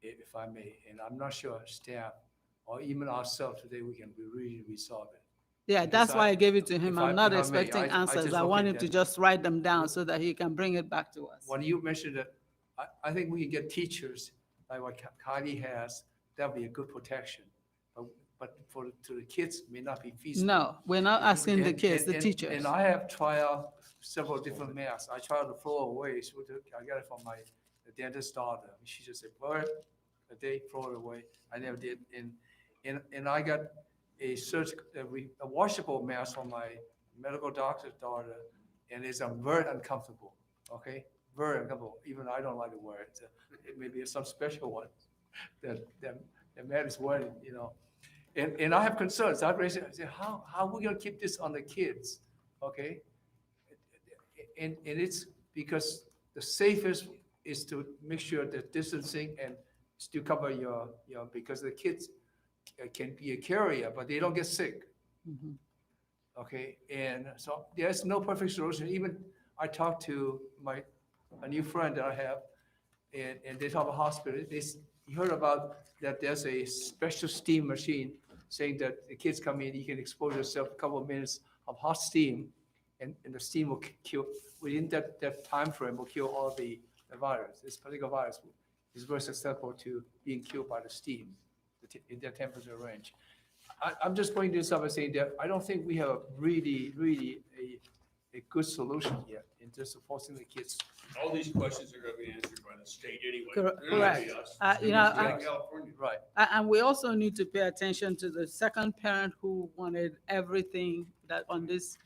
if I may, and I'm not sure staff or even ourselves today, we can really resolve it. yeah, that's why I gave it to him. I'm not if I may, expecting I answers. just I look want at him to that. just write them down so that he can bring it back to us. When you mentioned that, I think we can get teachers like what Kylie has, that'll be a good protection. But to the kids, may not be feasible. No, we're not asking the kids, the And teachers. I have tried out several different masks. I tried to throw away. So I got it from my dentist daughter. She just said, "Well, a day, throw it away." I never did. and I got a a washable mask from my medical doctor's daughter, and it's very uncomfortable, okay? Very uncomfortable, even I don't like to wear it. It maybe it's some special one that man is wearing, you know. And I have concerns. I raised it, I said, how are we gonna keep this on the kids, okay? And it's because the safest is to make sure that distancing and still cover because the kids can be a carrier, but they don't get sick. Mhm. Okay, and so there's no perfect solution. Even I talked to a new friend that I have, and they talk about hospital. You heard about that there's a special steam machine saying that the kids come in, you can expose yourself a couple of minutes of hot steam, and the steam will kill, within that time frame, will kill all the virus. This particular virus is very susceptible to being killed by the steam in that temperature range. I'm just pointing this up and saying that I don't think we have really a good solution yet in just forcing the kids. All these questions are gonna be answered by the state anyway. Correct. They're not gonna be us. You know, It's not I- California. Right. And we also need to pay attention to the second parent who wanted everything that on this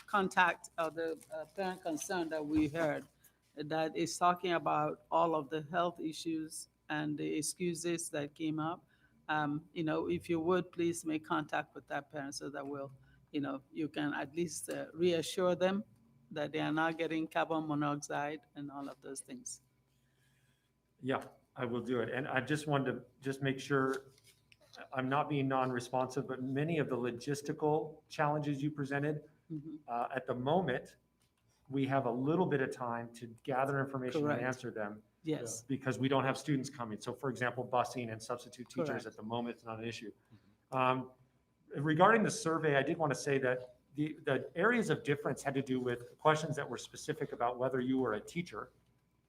contact of the parent concern that we heard, that is talking about all of the health issues and the excuses that came up. You know, if you would, please make contact with that parent so that you can at least reassure them that they are not getting carbon monoxide and all of those things. Yeah, I will do it. And I just wanted to just make sure I'm not being non-responsive, but many of the logistical challenges you presented, Mhm. at the moment, we have a little bit of time to gather information and Correct. answer them Yes, because we don't have students coming. So for example, busing and substitute teachers Correct. at the moment, it's not an issue. Regarding the survey, I did want to say that the areas of difference had to do with questions that were specific about whether you were a teacher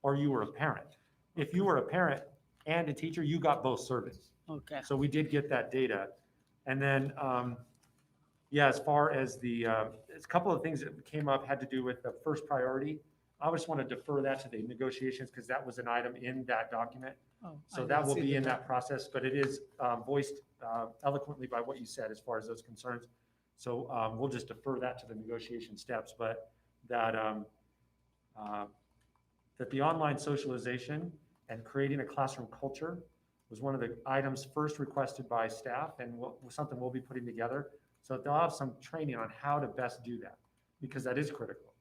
or you were a parent. If you were a parent and a teacher, you got both surveys. okay. So we did get that data. And then, yeah, as far as a couple of things that came up had to do with the first priority. I just want to defer that to the negotiations because that was an item in that document. Oh, So I that didn't will see be the in doc- that process, but it is voiced eloquently by what you said as far as those concerns. So we'll just defer that to the negotiation steps, but that the online socialization and creating a classroom culture was one of the items first requested by staff and something we'll be putting together. So they'll have some training on how to best do that because that is critical.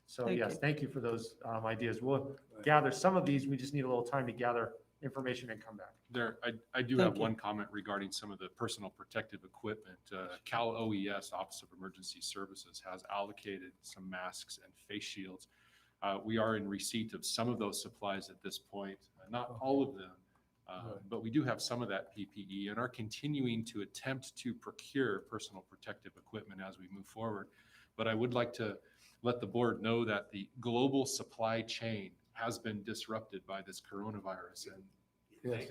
So Thank yes, you. thank you for those ideas. We'll gather some of these. We just need a little time to gather information and come back. I do Thank have you. one comment regarding some of the personal protective equipment. Cal OES, Office of Emergency Services, has allocated some masks and face shields. We are in receipt of some of those supplies at this point, not all of them, but we do have some of that PPE and are continuing to attempt to procure personal protective equipment as we move forward. But I would like to let the board know that the global supply chain has been disrupted by this coronavirus. And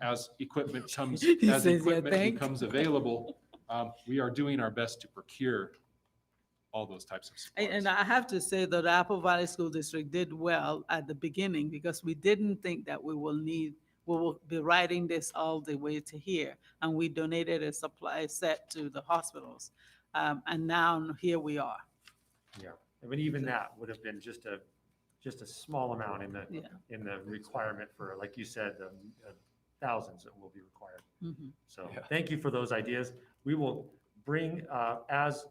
as equipment comes, He as says, yeah, equipment thank- becomes available, we are doing our best to procure all those types of supplies. And I have to say that the Apple Valley School District did well at the beginning because we didn't think that we will be writing this all the way to here. And we donated a supply set to the hospitals. And now here we are. Yeah, I mean, even that would have been just a small amount Yeah. in the requirement for, like you said, the thousands that will be required. Mhm. So Yeah. thank you for those ideas. We will bring, as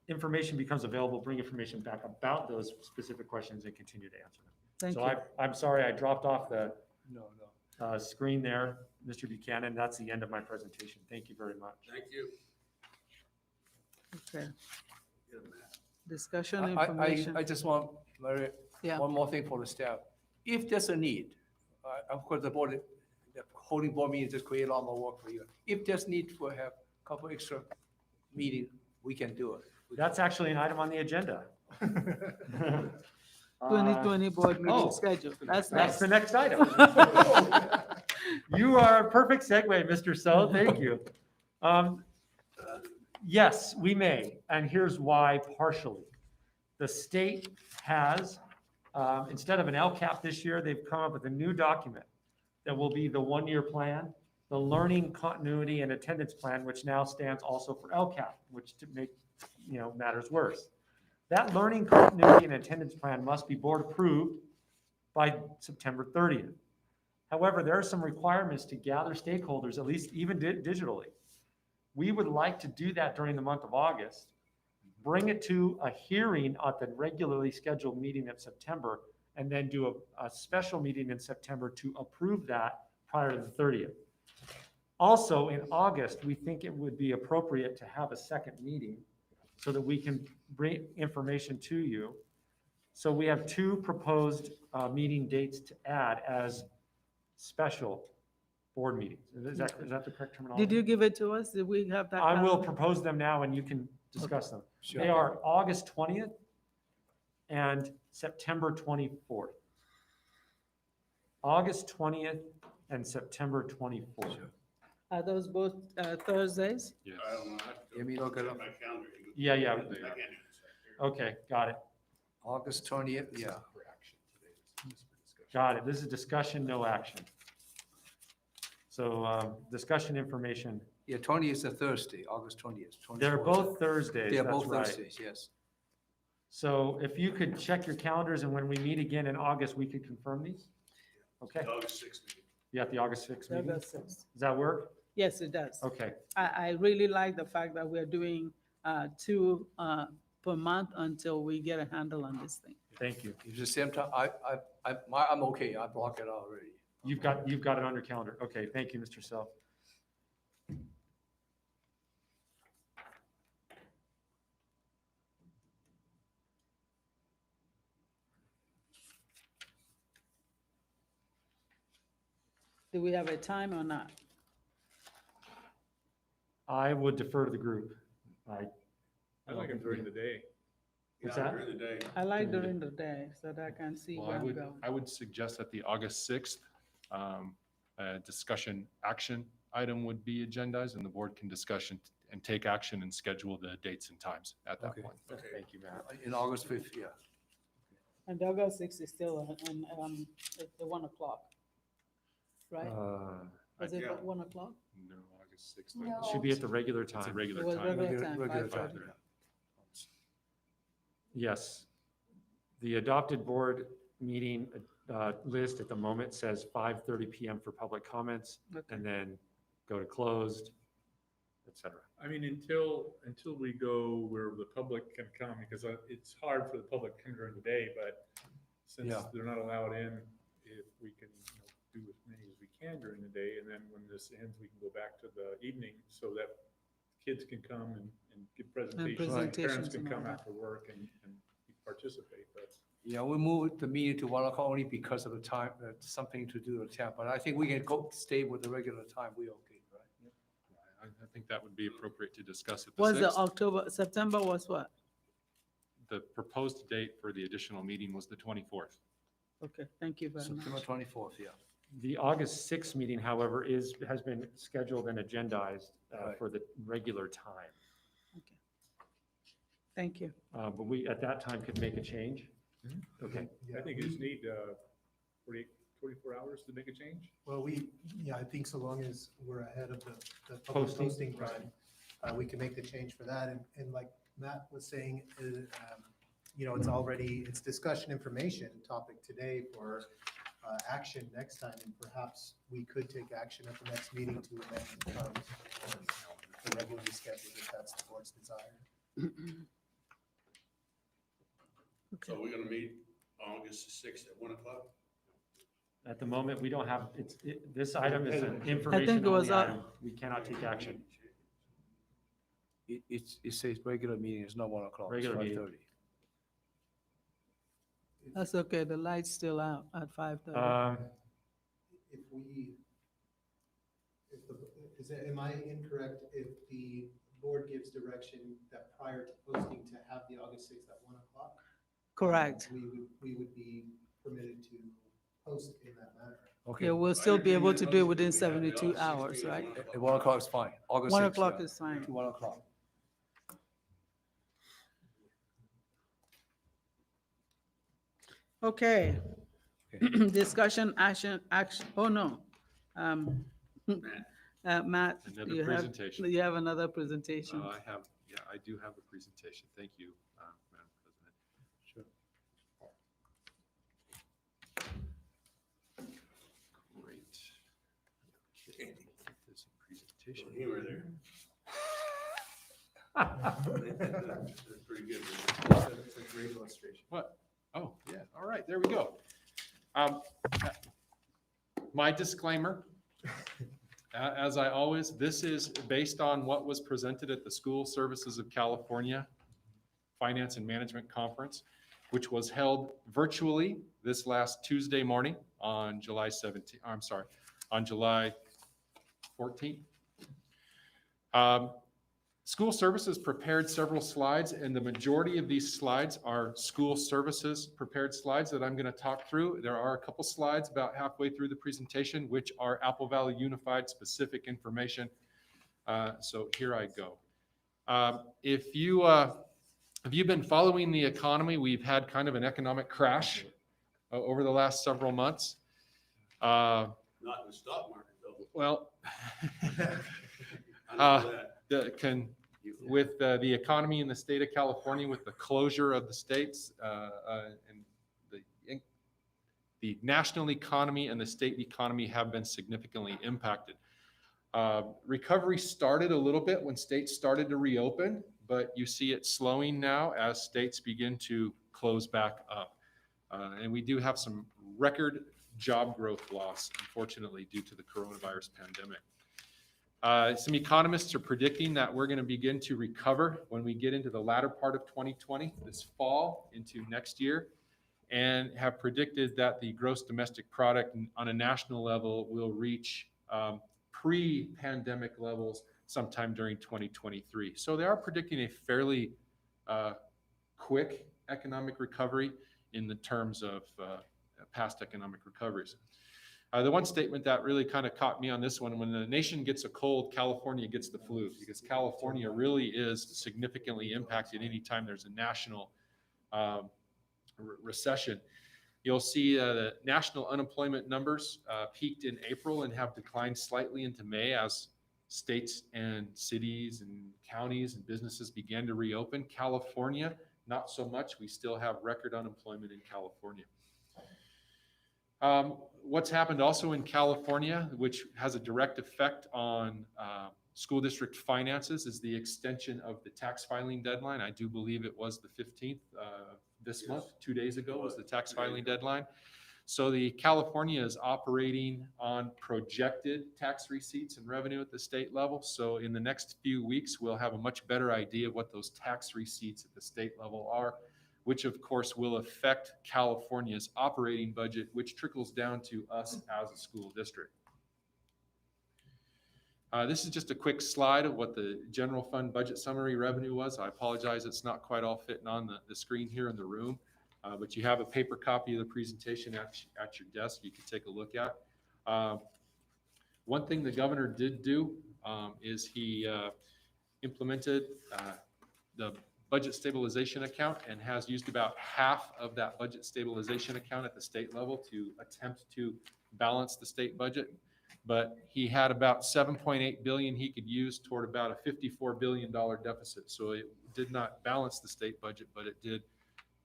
information becomes available, bring information back about those specific questions and continue to answer them. Thank So you. I'm sorry, I dropped off the No. screen there, Mr. Buchanan. That's the end of my presentation. Thank you very much. Thank you. Okay. Discussion I information. just want, Yeah. one more thing for the staff. If there's a need, of course, the holding board meeting just create a lot more work for you. If there's need to have a couple extra meeting, we can do it. That's actually an item on the agenda. 2020 board meeting oh, schedule. That's That's next. the next item. You are a perfect segue, Mr. So, thank you. Yes, we may, and here's why partially. The state has, instead of an LCAP this year, they've come up with a new document that will be the one-year plan the learning continuity and attendance plan, which now stands also for LCAP, which to make, matters worse. That learning continuity and attendance plan must be board approved by September 30th. However, there are some requirements to gather stakeholders, at least even digitally. We would like to do that during the month of August, bring it to a hearing at the regularly scheduled meeting in September, and then do a special meeting in September to approve that prior to the 30th. Also, in August, we think it would be appropriate to have a second meeting so that we can bring information to you. So we have two proposed meeting dates to add as special board meetings. Is that the correct terminology? Did you give it to us? Did we have that? I will calendar? propose them now and you can discuss them. Sure. They are August 20th and September 24th. August 20th and September 24th. Are those both Thursdays? I don't know. I have to Let me look it check up. my calendar. Yeah. I can't do this right here. Okay, got it. August 20th, yeah. Got it. This is discussion, no action. So discussion information. Yeah, 20th is a Thursday, August 20th. They're 24th. both Thursdays. They're that's both right. Thursdays, yes. So if you could check your calendars and when we meet again in August, we could confirm these? Okay, August 6th meeting. you got the August 6th meeting? August Does 6th. that work? Yes, it does. Okay, I really like the fact that we're doing two per month until we get a handle on this thing. thank you. It's the same time, I'm okay, I block it out already. You've got it on your calendar. Okay, thank you, Mr. Self. Do we have a time or not? I would defer to the group. I like them during the day. What's Yeah, that? during the day. I like during the day so that I can see Well, where I I'm would, going. I would suggest that the August 6th discussion action item would be agendized and the board can discuss and take action and schedule the dates and times at that Okay. point. Okay. Thank you, Matt. In August 5th, yeah. And August 6th is still at the 1 o'clock, right? Was it yeah. at 1 o'clock? No, August 6th. No. Should be at the regular It's a time. It regular was time. regular time, Regular 5:30. time, yeah. Yes. The adopted board meeting list at the moment says 5:30 PM for public comments Okay. and then go to closed, et cetera. I mean, until we go where the public can come, because it's hard for the public to come during the day, but since Yeah. they're not allowed in, if we can, do as many as we can during the day, and then when this ends, we can go back to the evening so that kids can come and give presentations. Parents presentations can and all come that. after work and participate, but Yeah, we moved the meeting to 1 o'clock only because of the time, something to do with the time, but I think we can stay with the regular time, we okay, right? I think that would be appropriate to discuss at the Was the 6th. September was what? The proposed date for the additional meeting was the 24th. Okay, thank you very much. September 24th, yeah. The August 6th meeting, however, has been scheduled and agendized Right. for the regular time. Okay. Thank you. But we, at that time, could make a change. Okay, I think you just need 24 hours to make a change. Well, I think so long as we're ahead of the public Posting. posting time, we can make the change for that. And like Matt was saying, it's discussion information topic today for action next time. And perhaps we could take action at the next meeting to amend the regularly scheduled if that's the board's desire. So we're gonna meet August 6th at 1 o'clock? at the moment, we don't have, this item is an I think it information was only up. item. We cannot take action. It says regular meeting, it's not 1 o'clock, it's Regular meeting. 5:30. That's okay, the light's still out at 5:30. Am I incorrect if the board gives direction that prior to posting to have the August 6th at 1 o'clock? Correct. We would be permitted to post in that manner. Okay, Yeah, we'll still be able to do it within 72 hours, right? at 1 o'clock is fine, August 1 6th, o'clock yeah. is fine. To 1 o'clock. Okay. Discussion, action, oh no. Matt, Another you have, presentation. you have another presentation. I do have a presentation. Thank you, Madam President. Sure. Great. Okay, there's a presentation. You were there. That's pretty good. It's a great illustration. What? Oh, yeah, all right, there we go. My disclaimer, as I always, this is based on what was presented at the School Services of California Finance and Management Conference, which was held virtually this last Tuesday morning on July 17th, I'm sorry, on July 14th. School Services prepared several slides, and the majority of these slides are School Services prepared slides that I'm going to talk through. There are a couple slides about halfway through the presentation, which are Apple Valley Unified specific information. So here I go. If you've been following the economy, we've had kind of an economic crash over the last several months. Not in the stock market, though. Well, I know that. with the economy in the state of California, with the closure of the states and the national economy and the state economy have been significantly impacted. Recovery started a little bit when states started to reopen, but you see it slowing now as states begin to close back up. And we do have some record job growth loss, unfortunately, due to the coronavirus pandemic. Some economists are predicting that we're going to begin to recover when we get into the latter part of 2020, this fall into next year, and have predicted that the gross domestic product on a national level will reach pre-pandemic levels sometime during 2023. So they are predicting a fairly quick economic recovery in the terms of past economic recoveries. The one statement that really kind of caught me on this one, when the nation gets a cold, California gets the flu, because California really is significantly impacted anytime there's a national recession. You'll see the national unemployment numbers peaked in April and have declined slightly into May as states and cities and counties and businesses began to reopen. California, not so much. We still have record unemployment in California. What's happened also in California, which has a direct effect on school district finances, is the extension of the tax filing deadline. I do believe it was the 15th this month, 2 days ago was the tax filing deadline. So the California is operating on projected tax receipts and revenue at the state level. So in the next few weeks, we'll have a much better idea of what those tax receipts at the state level are, which of course will affect California's operating budget, which trickles down to us as a school district. This is just a quick slide of what the general fund budget summary revenue was. I apologize, it's not quite all fitting on the screen here in the room, but you have a paper copy of the presentation at your desk you can take a look at. One thing the governor did do is he implemented the budget stabilization account and has used about half of that budget stabilization account at the state level to attempt to balance the state budget. But he had about 7.8 billion he could use toward about a $54 billion deficit. So it did not balance the state budget, but it did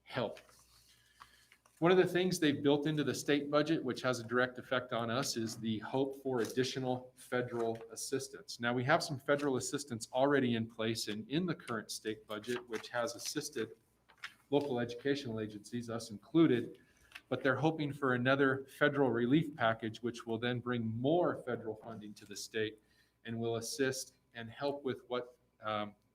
help. One of the things they've built into the state budget, which has a direct effect on us, is the hope for additional federal assistance. Now, we have some federal assistance already in place and in the current state budget, which has assisted local educational agencies, us included, but they're hoping for another federal relief package, which will then bring more federal funding to the state and will assist and help with what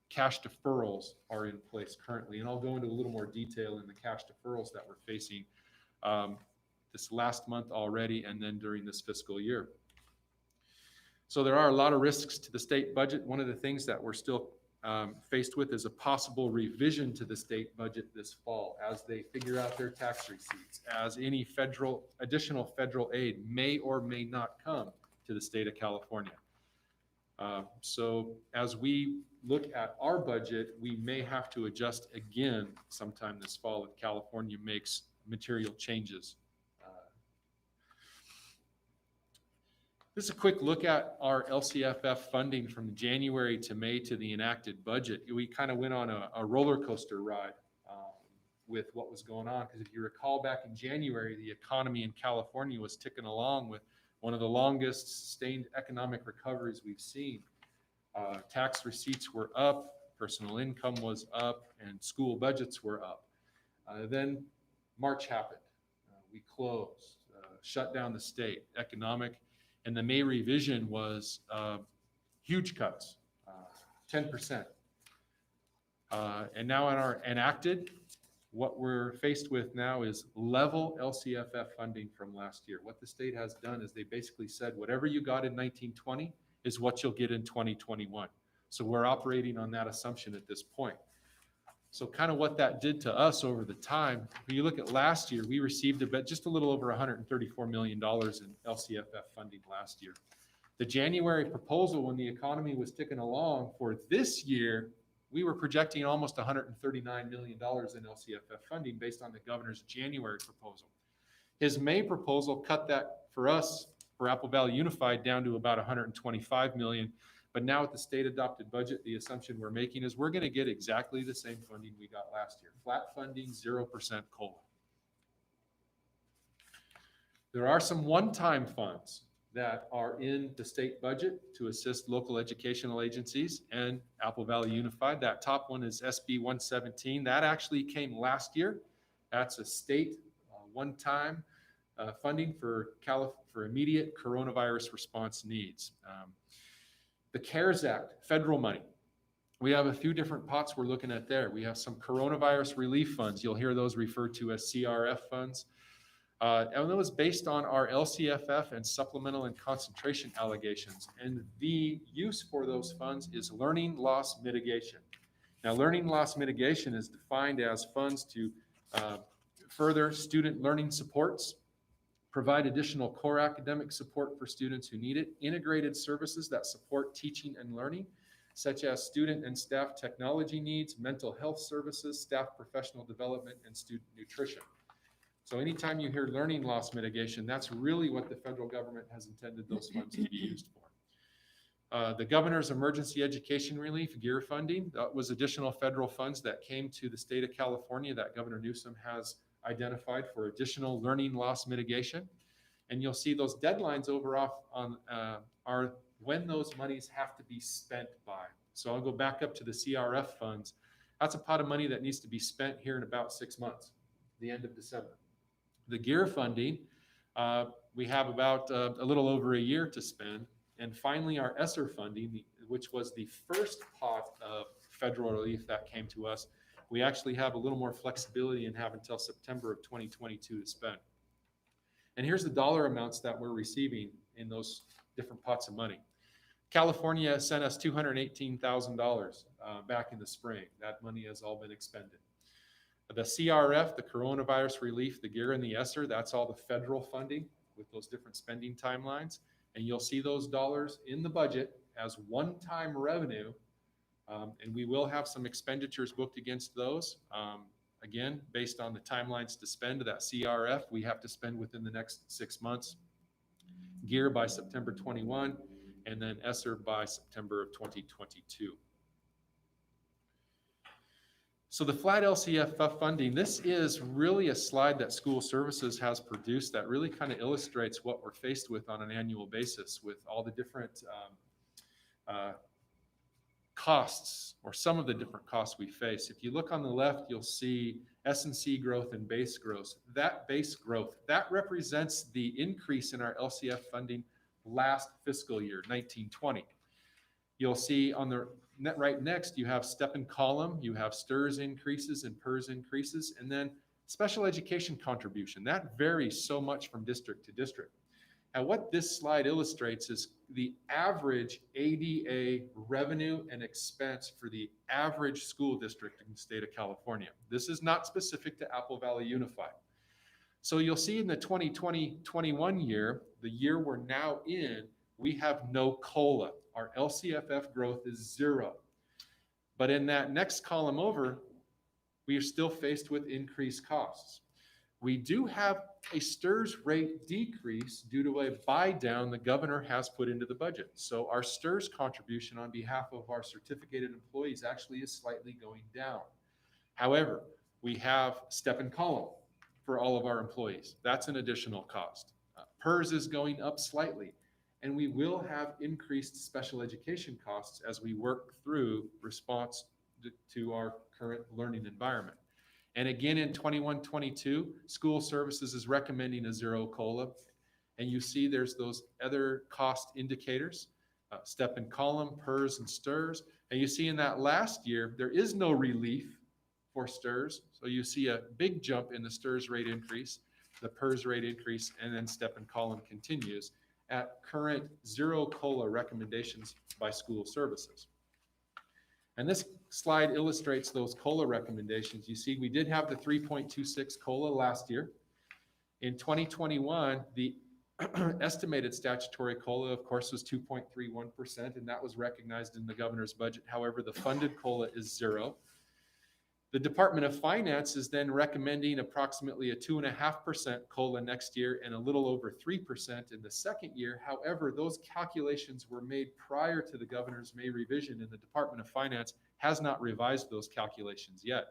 cash deferrals are in place currently. And I'll go into a little more detail in the cash deferrals that we're facing this last month already and then during this fiscal year. So there are a lot of risks to the state budget. One of the things that we're still faced with is a possible revision to the state budget this fall as they figure out their tax receipts, as any additional federal aid may or may not come to the state of California. So as we look at our budget, we may have to adjust again sometime this fall if California makes material changes. Just a quick look at our LCFF funding from January to May to the enacted budget. We kind of went on a roller coaster ride with what was going on. Because if you recall back in January, the economy in California was ticking along with one of the longest sustained economic recoveries we've seen. Tax receipts were up, personal income was up, and school budgets were up. Then March happened. We closed, shut down the state, economic, and the May revision was huge cuts, 10%. And now in our enacted, what we're faced with now is level LCFF funding from last year. What the state has done is they basically said, whatever you got in 1920 is what you'll get in 2021. So we're operating on that assumption at this point. So kind of what that did to us over the time, when you look at last year, we received just a little over $134 million in LCFF funding last year. The January proposal, when the economy was ticking along for this year, we were projecting almost $139 million in LCFF funding based on the governor's January proposal. His May proposal cut that for us, for Apple Valley Unified, down to about $125 million. But now with the state adopted budget, the assumption we're making is we're going to get exactly the same funding we got last year. Flat funding, 0% COLA. There are some one-time funds that are in the state budget to assist local educational agencies and Apple Valley Unified. That top one is SB 117. That actually came last year. That's a state one-time funding for immediate coronavirus response needs. The CARES Act, federal money. We have a few different pots we're looking at there. We have some coronavirus relief funds. You'll hear those referred to as CRF funds. And that was based on our LCFF and supplemental and concentration allegations. And the use for those funds is learning loss mitigation. Now, learning loss mitigation is defined as funds to further student learning supports, provide additional core academic support for students who need it, integrated services that support teaching and learning, such as student and staff technology needs, mental health services, staff professional development, and student nutrition. So anytime you hear learning loss mitigation, that's really what the federal government has intended those funds to be used for. The governor's emergency education relief, GEAR funding, that was additional federal funds that came to the state of California that Governor Newsom has identified for additional learning loss mitigation. And you'll see those deadlines over off on are when those monies have to be spent by. So I'll go back up to the CRF funds. That's a pot of money that needs to be spent here in about 6 months, the end of December. The GEAR funding, we have about a little over a year to spend. And finally, our ESSER funding, which was the first pot of federal relief that came to us, we actually have a little more flexibility and have until September of 2022 to spend. And here's the dollar amounts that we're receiving in those different pots of money. California sent us $218,000 back in the spring. That money has all been expended. The CRF, the coronavirus relief, the GEAR and the ESSER, that's all the federal funding with those different spending timelines. And you'll see those dollars in the budget as one-time revenue. And we will have some expenditures booked against those. Again, based on the timelines to spend that CRF, we have to spend within the next 6 months. GEAR by September 21, and then ESSER by September of 2022. So the flat LCFF funding, this is really a slide that School Services has produced that really kind of illustrates what we're faced with on an annual basis with all the different costs, or some of the different costs we face. If you look on the left, you'll see S&C growth and base growth. That base growth, that represents the increase in our LCF funding last fiscal year, 1920. You'll see on the right next, you have step and column, you have STRS increases and PERS increases, and then special education contribution. That varies so much from district to district. And what this slide illustrates is the average ADA revenue and expense for the average school district in the state of California. This is not specific to Apple Valley Unified. So you'll see in the 2020-21 year, the year we're now in, we have no COLA. Our LCFF growth is 0. But in that next column over, we are still faced with increased costs. We do have a STRS rate decrease due to a buy down the governor has put into the budget. So our STRS contribution on behalf of our certificated employees actually is slightly going down. However, we have step and column for all of our employees. That's an additional cost. PERS is going up slightly, and we will have increased special education costs as we work through response to our current learning environment. And again, in 21-22, school services is recommending a zero COLA. And you see there's those other cost indicators, step and column, PERS and STRS. And you see in that last year, there is no relief for STRS. So you see a big jump in the STRS rate increase, the PERS rate increase, and then step and column continues at current zero COLA recommendations by school services. And this slide illustrates those COLA recommendations. You see, we did have the 3.26 COLA last year. In 2021, the estimated statutory COLA, of course, was 2.31%, and that was recognized in the governor's budget. However, the funded COLA is zero. The Department of Finance is then recommending approximately a 2.5% COLA next year and a little over 3% in the second year. However, those calculations were made prior to the governor's May revision, and the Department of Finance has not revised those calculations yet.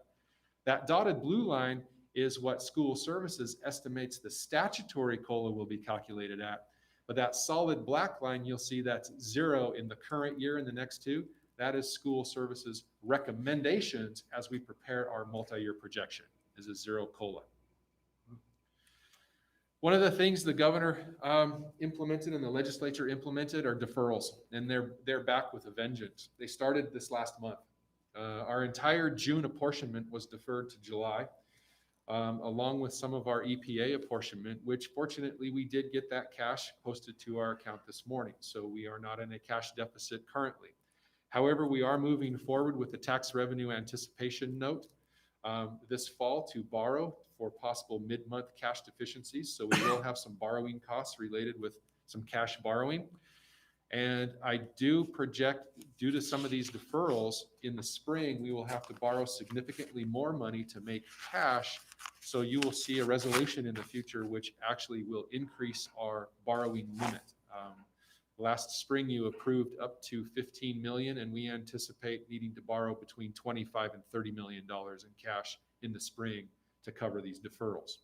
That dotted blue line is what school services estimates the statutory COLA will be calculated at. But that solid black line, you'll see that's zero in the current year and the next two. That is school services recommendations as we prepare our multi-year projection, is a zero COLA. One of the things the governor implemented and the legislature implemented are deferrals, and they're back with a vengeance. They started this last month. Our entire June apportionment was deferred to July, along with some of our EPA apportionment, which fortunately we did get that cash posted to our account this morning. So we are not in a cash deficit currently. However, we are moving forward with the tax revenue anticipation note this fall to borrow for possible mid-month cash deficiencies. So we will have some borrowing costs related with some cash borrowing. And I do project, due to some of these deferrals in the spring, we will have to borrow significantly more money to make cash. So you will see a resolution in the future which actually will increase our borrowing limit. Last spring, you approved up to $15 million, and we anticipate needing to borrow between $25 and $30 million in cash in the spring to cover these deferrals.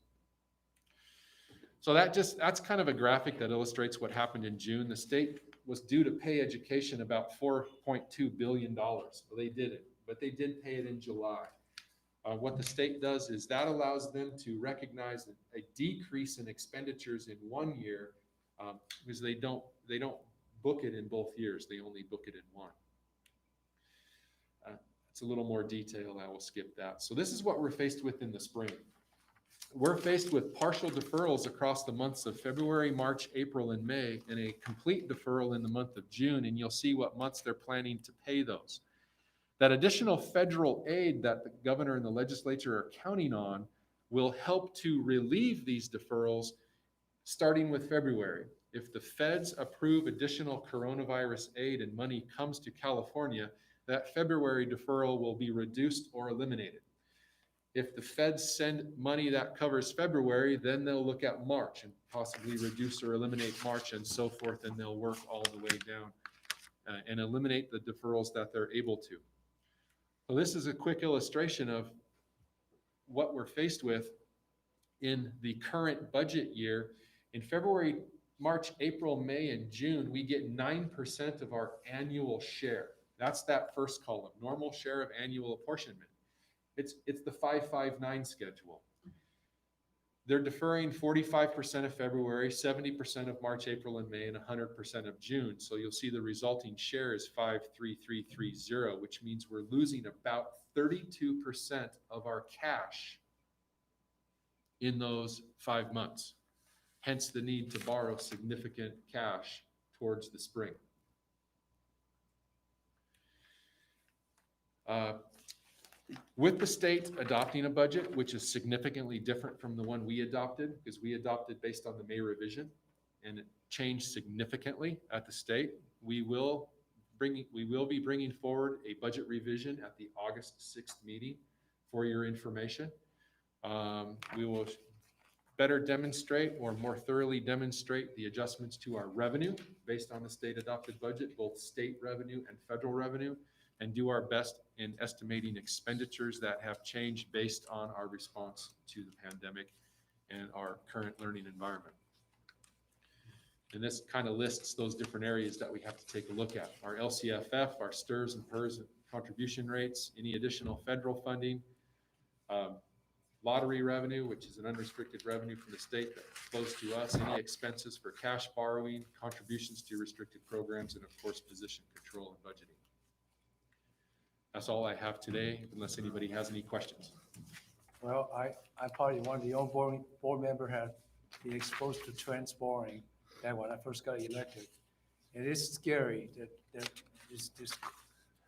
So that's kind of a graphic that illustrates what happened in June. The state was due to pay education about $4.2 billion. Well, they didn't, but they did pay it in July. What the state does is that allows them to recognize a decrease in expenditures in 1 year because they don't book it in both years. They only book it in one. It's a little more detail. I will skip that. So this is what we're faced with in the spring. We're faced with partial deferrals across the months of February, March, April, and May, and a complete deferral in the month of June, and you'll see what months they're planning to pay those. That additional federal aid that the governor and the legislature are counting on will help to relieve these deferrals starting with February. If the feds approve additional coronavirus aid and money comes to California, that February deferral will be reduced or eliminated. If the feds send money that covers February, then they'll look at March and possibly reduce or eliminate March and so forth, and they'll work all the way down and eliminate the deferrals that they're able to. So this is a quick illustration of what we're faced with in the current budget year. In February, March, April, May, and June, we get 9% of our annual share. That's that first column, normal share of annual apportionment. It's the 559 schedule. They're deferring 45% of February, 70% of March, April, and May, and 100% of June. So you'll see the resulting share is 53330, which means we're losing about 32% of our cash in those 5 months. Hence the need to borrow significant cash towards the spring. With the state adopting a budget, which is significantly different from the one we adopted, because we adopted based on the May revision, and it changed significantly at the state, we will be bringing forward a budget revision at the August 6th meeting for your information. We will better demonstrate or more thoroughly demonstrate the adjustments to our revenue based on the state adopted budget, both state revenue and federal revenue, and do our best in estimating expenditures that have changed based on our response to the pandemic and our current learning environment. And this kind of lists those different areas that we have to take a look at. Our LCFF, our STRS and PERS contribution rates, any additional federal funding, lottery revenue, which is an unrestricted revenue from the state that flows to us, any expenses for cash borrowing, contributions to restricted programs, and of course, position control and budgeting. That's all I have today, unless anybody has any questions. Well, I probably one of the old board member had been exposed to trans boring that when I first got elected. It is scary that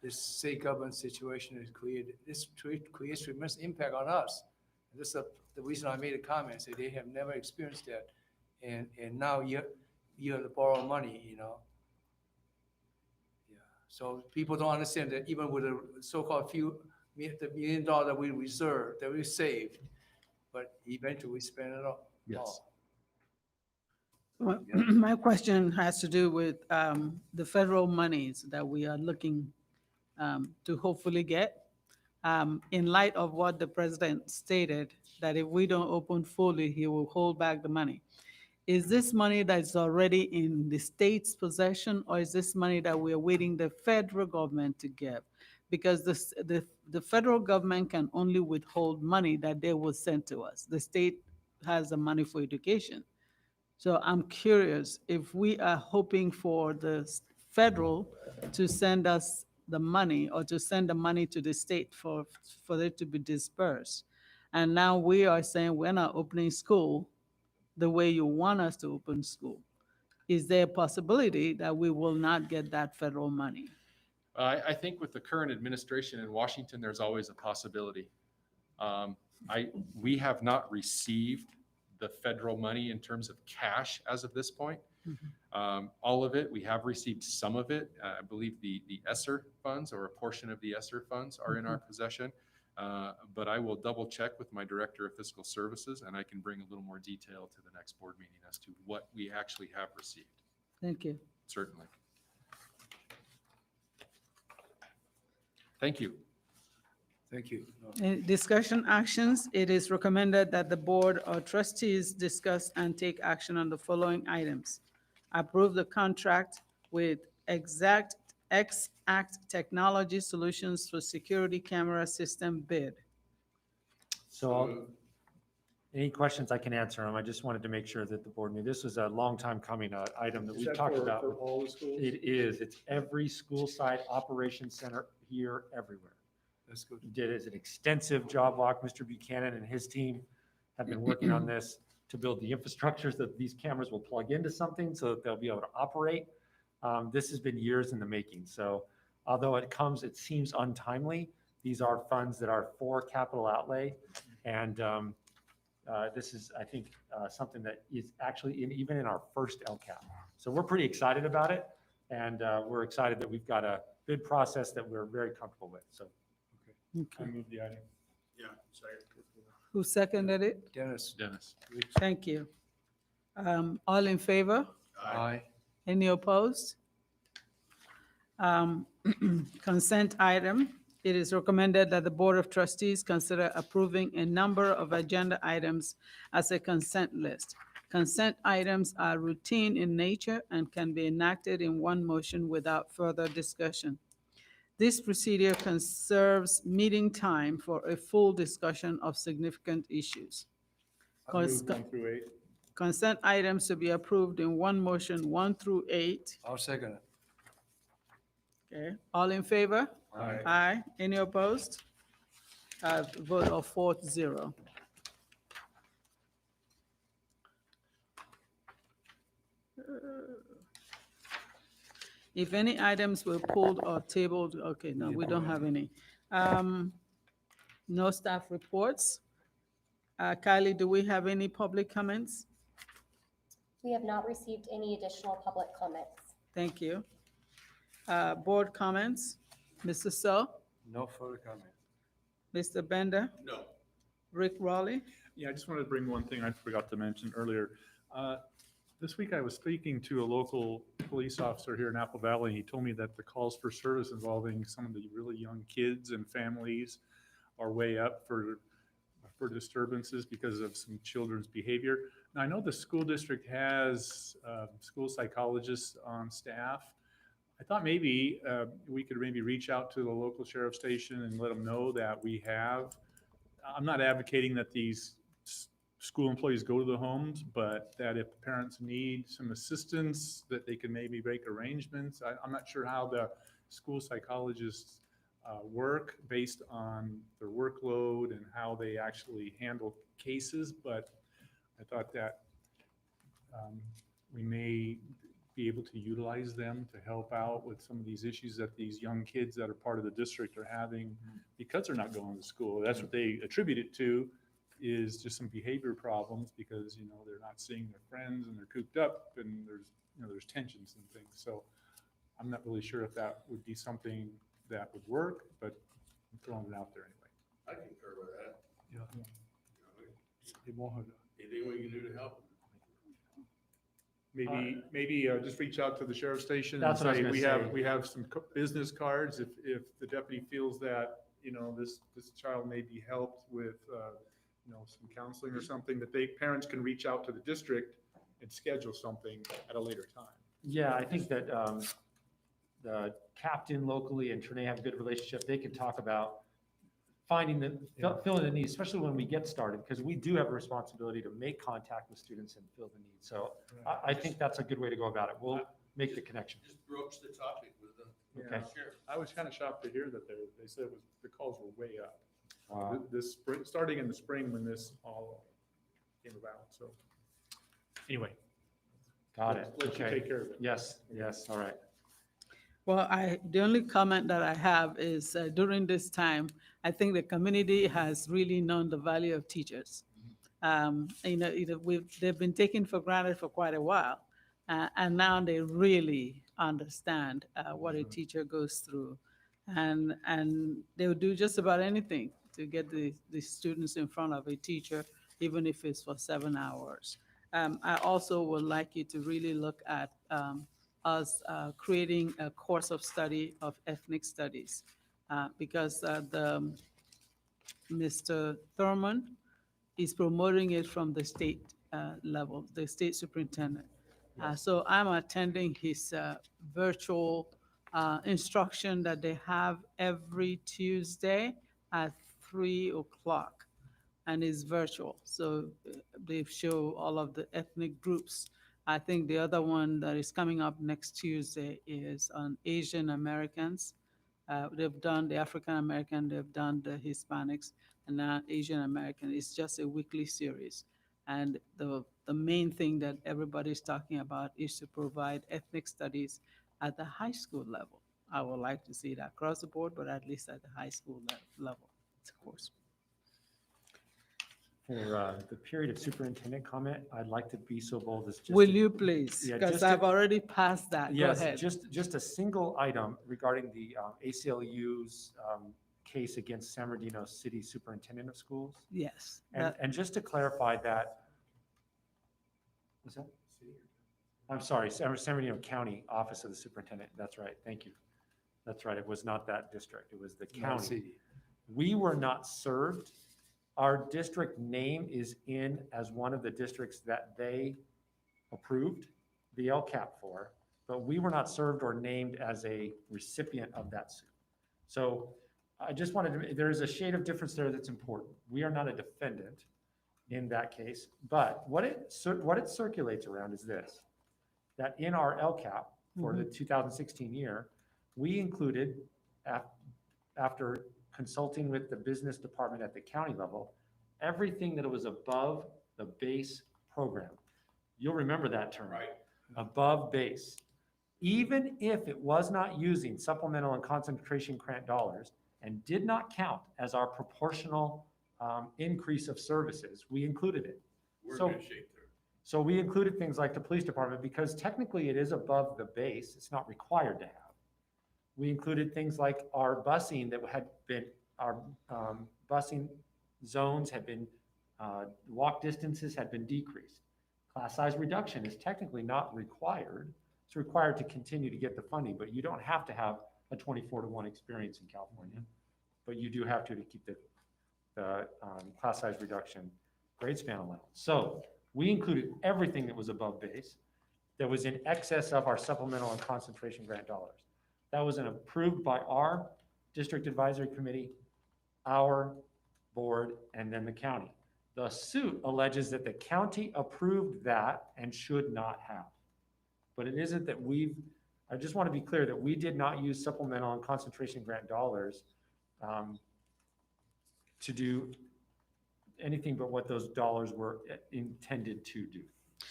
this state government situation is created, creates tremendous impact on us. And this is the reason I made a comment, say they have never experienced that. And now you have to borrow money, you know. Yeah. So people don't understand that even with the so-called the $1 million that we reserve, that we saved, but eventually we spend it all. Yes. Well, my question has to do with the federal monies that we are looking to hopefully get. In light of what the president stated, that if we don't open fully, he will hold back the money. Is this money that's already in the state's possession, or is this money that we're waiting the federal government to give? Because the federal government can only withhold money that they will send to us. The state has the money for education. So I'm curious if we are hoping for the federal to send us the money or to send the money to the state for it to be dispersed. And now we are saying we're not opening school the way you want us to open school. Is there a possibility that we will not get that federal money? I think with the current administration in Washington, there's always a possibility. We have not received the federal money in terms of cash as of this point. All of it, we have received some of it. I believe the ESSER funds or a portion of the ESSER funds are in our possession. But I will double check with my Director of Fiscal Services and I can bring a little more detail to the next board meeting as to what we actually have received. Thank you. Certainly. Thank you. Thank you. Discussion actions, it is recommended that the Board of Trustees discuss and take action on the following items. Approve the contract with Exact Technology Solutions for security camera system bid. So any questions I can answer them. I just wanted to make sure that the board knew this was a long time coming, item that Is we've that talked for about. all the schools? It is. It's every school site operations center here, everywhere. That's good. He did an extensive job walk. Mr. Buchanan and his team have been working on this to build the infrastructures that these cameras will plug into something so that they'll be able to operate. This has been years in the making. So although it seems untimely, these are funds that are for capital outlay. And this is, I think, something that is actually even in our first LCAP. So we're pretty excited about it. And we're excited that we've got a bid process that we're very comfortable with. So I move the item. Yeah, second. Who seconded it? Dennis. Thank you. All in favor? Aye. Any opposed? Consent item. It is recommended that the Board of Trustees consider approving a number of agenda items as a consent list. Consent items are routine in nature and can be enacted in one motion without further discussion. This procedure conserves meeting time for a full discussion of significant issues. I move 1 through 8. Consent items to be approved in one motion, 1 through 8. I'll second it. Okay, all in favor? Aye. Aye. Any opposed? Vote of 4-0. If any items were pulled or tabled, okay, no, we don't have any. No staff reports. Kylie, do we have any public comments? We have not received any additional public comments. Thank you. Board comments? Mr. So, No further comment. Mr. Bender, No. Rick Raleigh? Yeah, I just wanted to bring one thing I forgot to mention earlier. This week I was speaking to a local police officer here in Apple Valley. He told me that the calls for service involving some of the really young kids and families are way up for disturbances because of some children's behavior. Now, I know the school district has school psychologists on staff. I thought maybe we could maybe reach out to the local sheriff station and let them know that we have. I'm not advocating that these school employees go to the homes, but that if parents need some assistance, that they can maybe make arrangements. I'm not sure how the school psychologists work based on their workload and how they actually handle cases, but I thought that we may be able to utilize them to help out with some of these issues that these young kids that are part of the district are having because they're not going to school. That's what they attribute it to, is just some behavior problems because, you know, they're not seeing their friends and they're cooped up and there's tensions and things. So I'm not really sure if that would be something that would work, but I'm throwing it out there anyway. I concur with that. Yeah. You know, anything we can do to help. Maybe just reach out to the sheriff's station and That's what I was say, gonna say. we have some business cards. If the deputy feels that, you know, this child may be helped with, you know, some counseling or something, that parents can reach out to the district and schedule something at a later time. Yeah, I think that the captain locally and Trinae have a good relationship. They can talk about finding filling the needs, especially when we get started, because we do have a responsibility to make contact with students and fill the needs. So I think that's a good way to go about it. We'll make the connection. Just broach the topic with the Okay. sheriff. I was kind of shocked to hear that they said the calls were way up. Wow. This spring, starting in the spring when this all came about. So anyway, Got it. let you Okay. take care of it. Yes, all right. Well, the only comment that I have is during this time, I think the community has really known the value of teachers. They've been taken for granted for quite a while, and now they really understand what a teacher goes through, and they would do just about anything to get the students in front of a teacher, even if it's for 7 hours. I also would like you to really look at us creating a course of study of ethnic studies, because Mr. Thurman is promoting it from the state level, the state superintendent. So I'm attending his virtual instruction that they have every Tuesday at 3 o'clock, and it's virtual. So they show all of the ethnic groups. I think the other one that is coming up next Tuesday is on Asian Americans. They've done the African American, they've done the Hispanics, and now Asian American. It's just a weekly series. And the main thing that everybody's talking about is to provide ethnic studies at the high school level. I would like to see it across the board, but at least at the high school level, of course. For the period of superintendent comment, I'd like to be so bold as just. Will you please? Yeah, Because just to- I've already passed that. Go Yes, ahead. just a single item regarding the ACLU's case against San Bernardino City Superintendent of Schools. Yes. And just to clarify that, what's that? I'm sorry, San Bernardino County Office of the Superintendent. That's right. Thank you. That's right. It was not that district. It was the county. We were not served. Our district name is in as one of the districts that they approved the LCAP for, but we were not served or named as a recipient of that suit. So I just wanted to, there is a shade of difference there that's important. We are not a defendant in that case, but what it circulates around is this, that in our LCAP for the 2016 year, we included, after consulting with the business department at the county level, everything that was above the base program. You'll remember that term. Right. Above base. Even if it was not using supplemental and concentration grant dollars and did not count as our proportional increase of services, we included it. We're So- in good shape there. So we included things like the police department because technically it is above the base. It's not required to have. We included things like our busing that had been, our busing zones had been Walk distances had been decreased. Class size reduction is technically not required. It's required to continue to get the funding, but you don't have to have a 24-to-1 experience in California. But you do have to keep the class size reduction grade span allowance. So we included everything that was above base, that was in excess of our supplemental and concentration grant dollars. That was approved by our district advisory committee, our board, and then the county. The suit alleges that the county approved that and should not have. But it isn't that I just want to be clear that we did not use supplemental and concentration grant dollars to do anything but what those dollars were intended to do.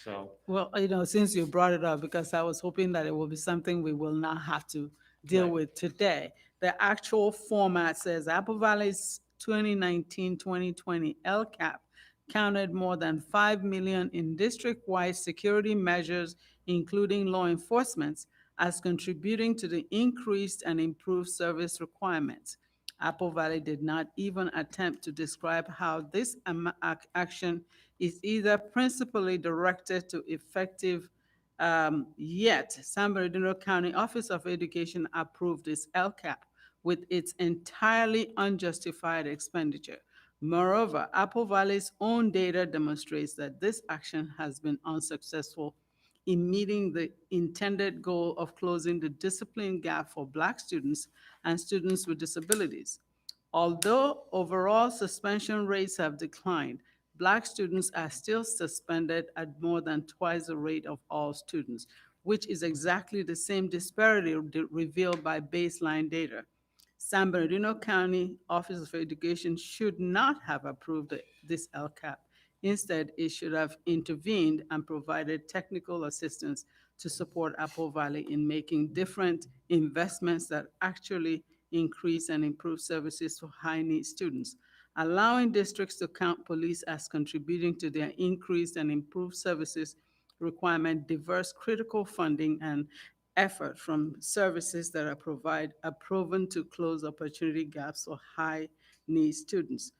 So, Well, since you brought it up, because I was hoping that it will be something we will not have to deal Right. with today. The actual format says Apple Valley's 2019-2020 LCAP counted more than 5 million in district-wide security measures, including law enforcement, as contributing to the increased and improved service requirements. Apple Valley did not even attempt to describe how this action is either principally directed to effective, yet San Bernardino County Office of Education approved its LCAP with its entirely unjustified expenditure. Moreover, Apple Valley's own data demonstrates that this action has been unsuccessful in meeting the intended goal of closing the discipline gap for Black students and students with disabilities. Although overall suspension rates have declined, Black students are still suspended at more than twice the rate of all students, which is exactly the same disparity revealed by baseline data. San Bernardino County Office of Education should not have approved this LCAP. Instead, it should have intervened and provided technical assistance to support Apple Valley in making different investments that actually increase and improve services for high-need students. Allowing districts to count police as contributing to their increased and improved services requirement diverse critical funding and effort from services that are proven to close opportunity gaps for high-need students.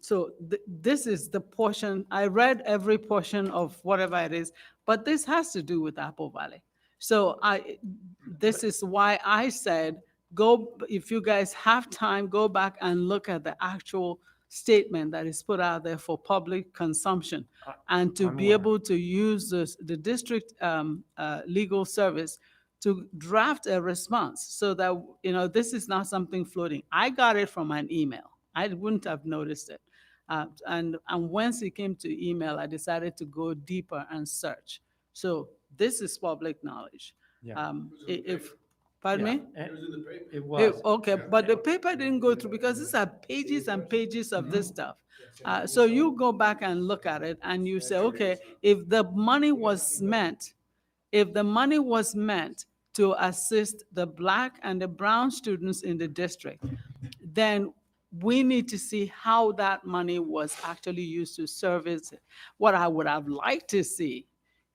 So this is the portion, I read every portion of whatever it is, but this has to do with Apple Valley. So this is why I said, if you guys have time, go back and look at the actual statement that is put out there for public consumption. And to I'm be aware. able to use the district legal service to draft a response so that, this is not something floating. I got it from an email. I wouldn't have noticed it. And once it came to email, I decided to go deeper and search. So this is public knowledge. Yeah. Pardon me? Yeah, and it It- was. Okay, but the paper didn't go through because these are pages and pages of this stuff. So you go back and look at it and you say, okay, if the money was meant to assist the Black and the brown students in the district, then we need to see how that money was actually used to service it. What I would have liked to see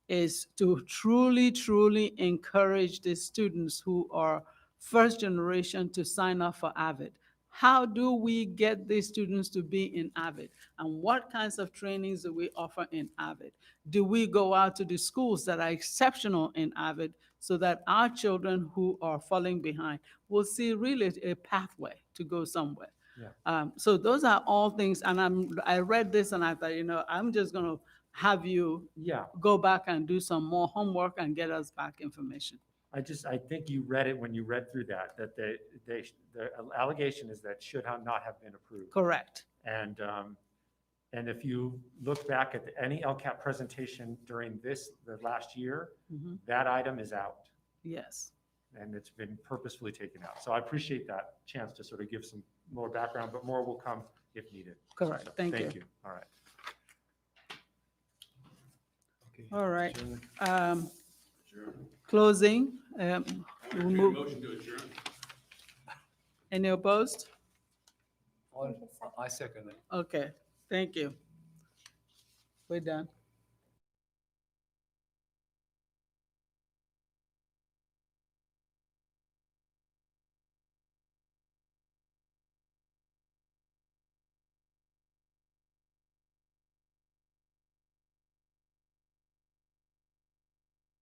is to truly, truly encourage the students who are first generation to sign up for AVID. How do we get these students to be in AVID? And what kinds of trainings do we offer in AVID? Do we go out to the schools that are exceptional in AVID so that our children who are falling behind will see really a pathway to go somewhere? Yeah. So those are all things, and I read this and I thought, I'm just gonna have you Yeah, go back and do some more homework and get us back information. I think you read it when you read through that the allegation is that should not have been approved. Correct. And if you look back at any LCAP presentation during the last year, Mhm. that item is out Yes. and it's been purposefully taken out. So I appreciate that chance to sort of give some more background, but more will come if needed. Correct. So, Thank you. All right. All right. Closing. We'll move. Motion to adjourn. Any opposed? I second it. Okay, thank you. We're done.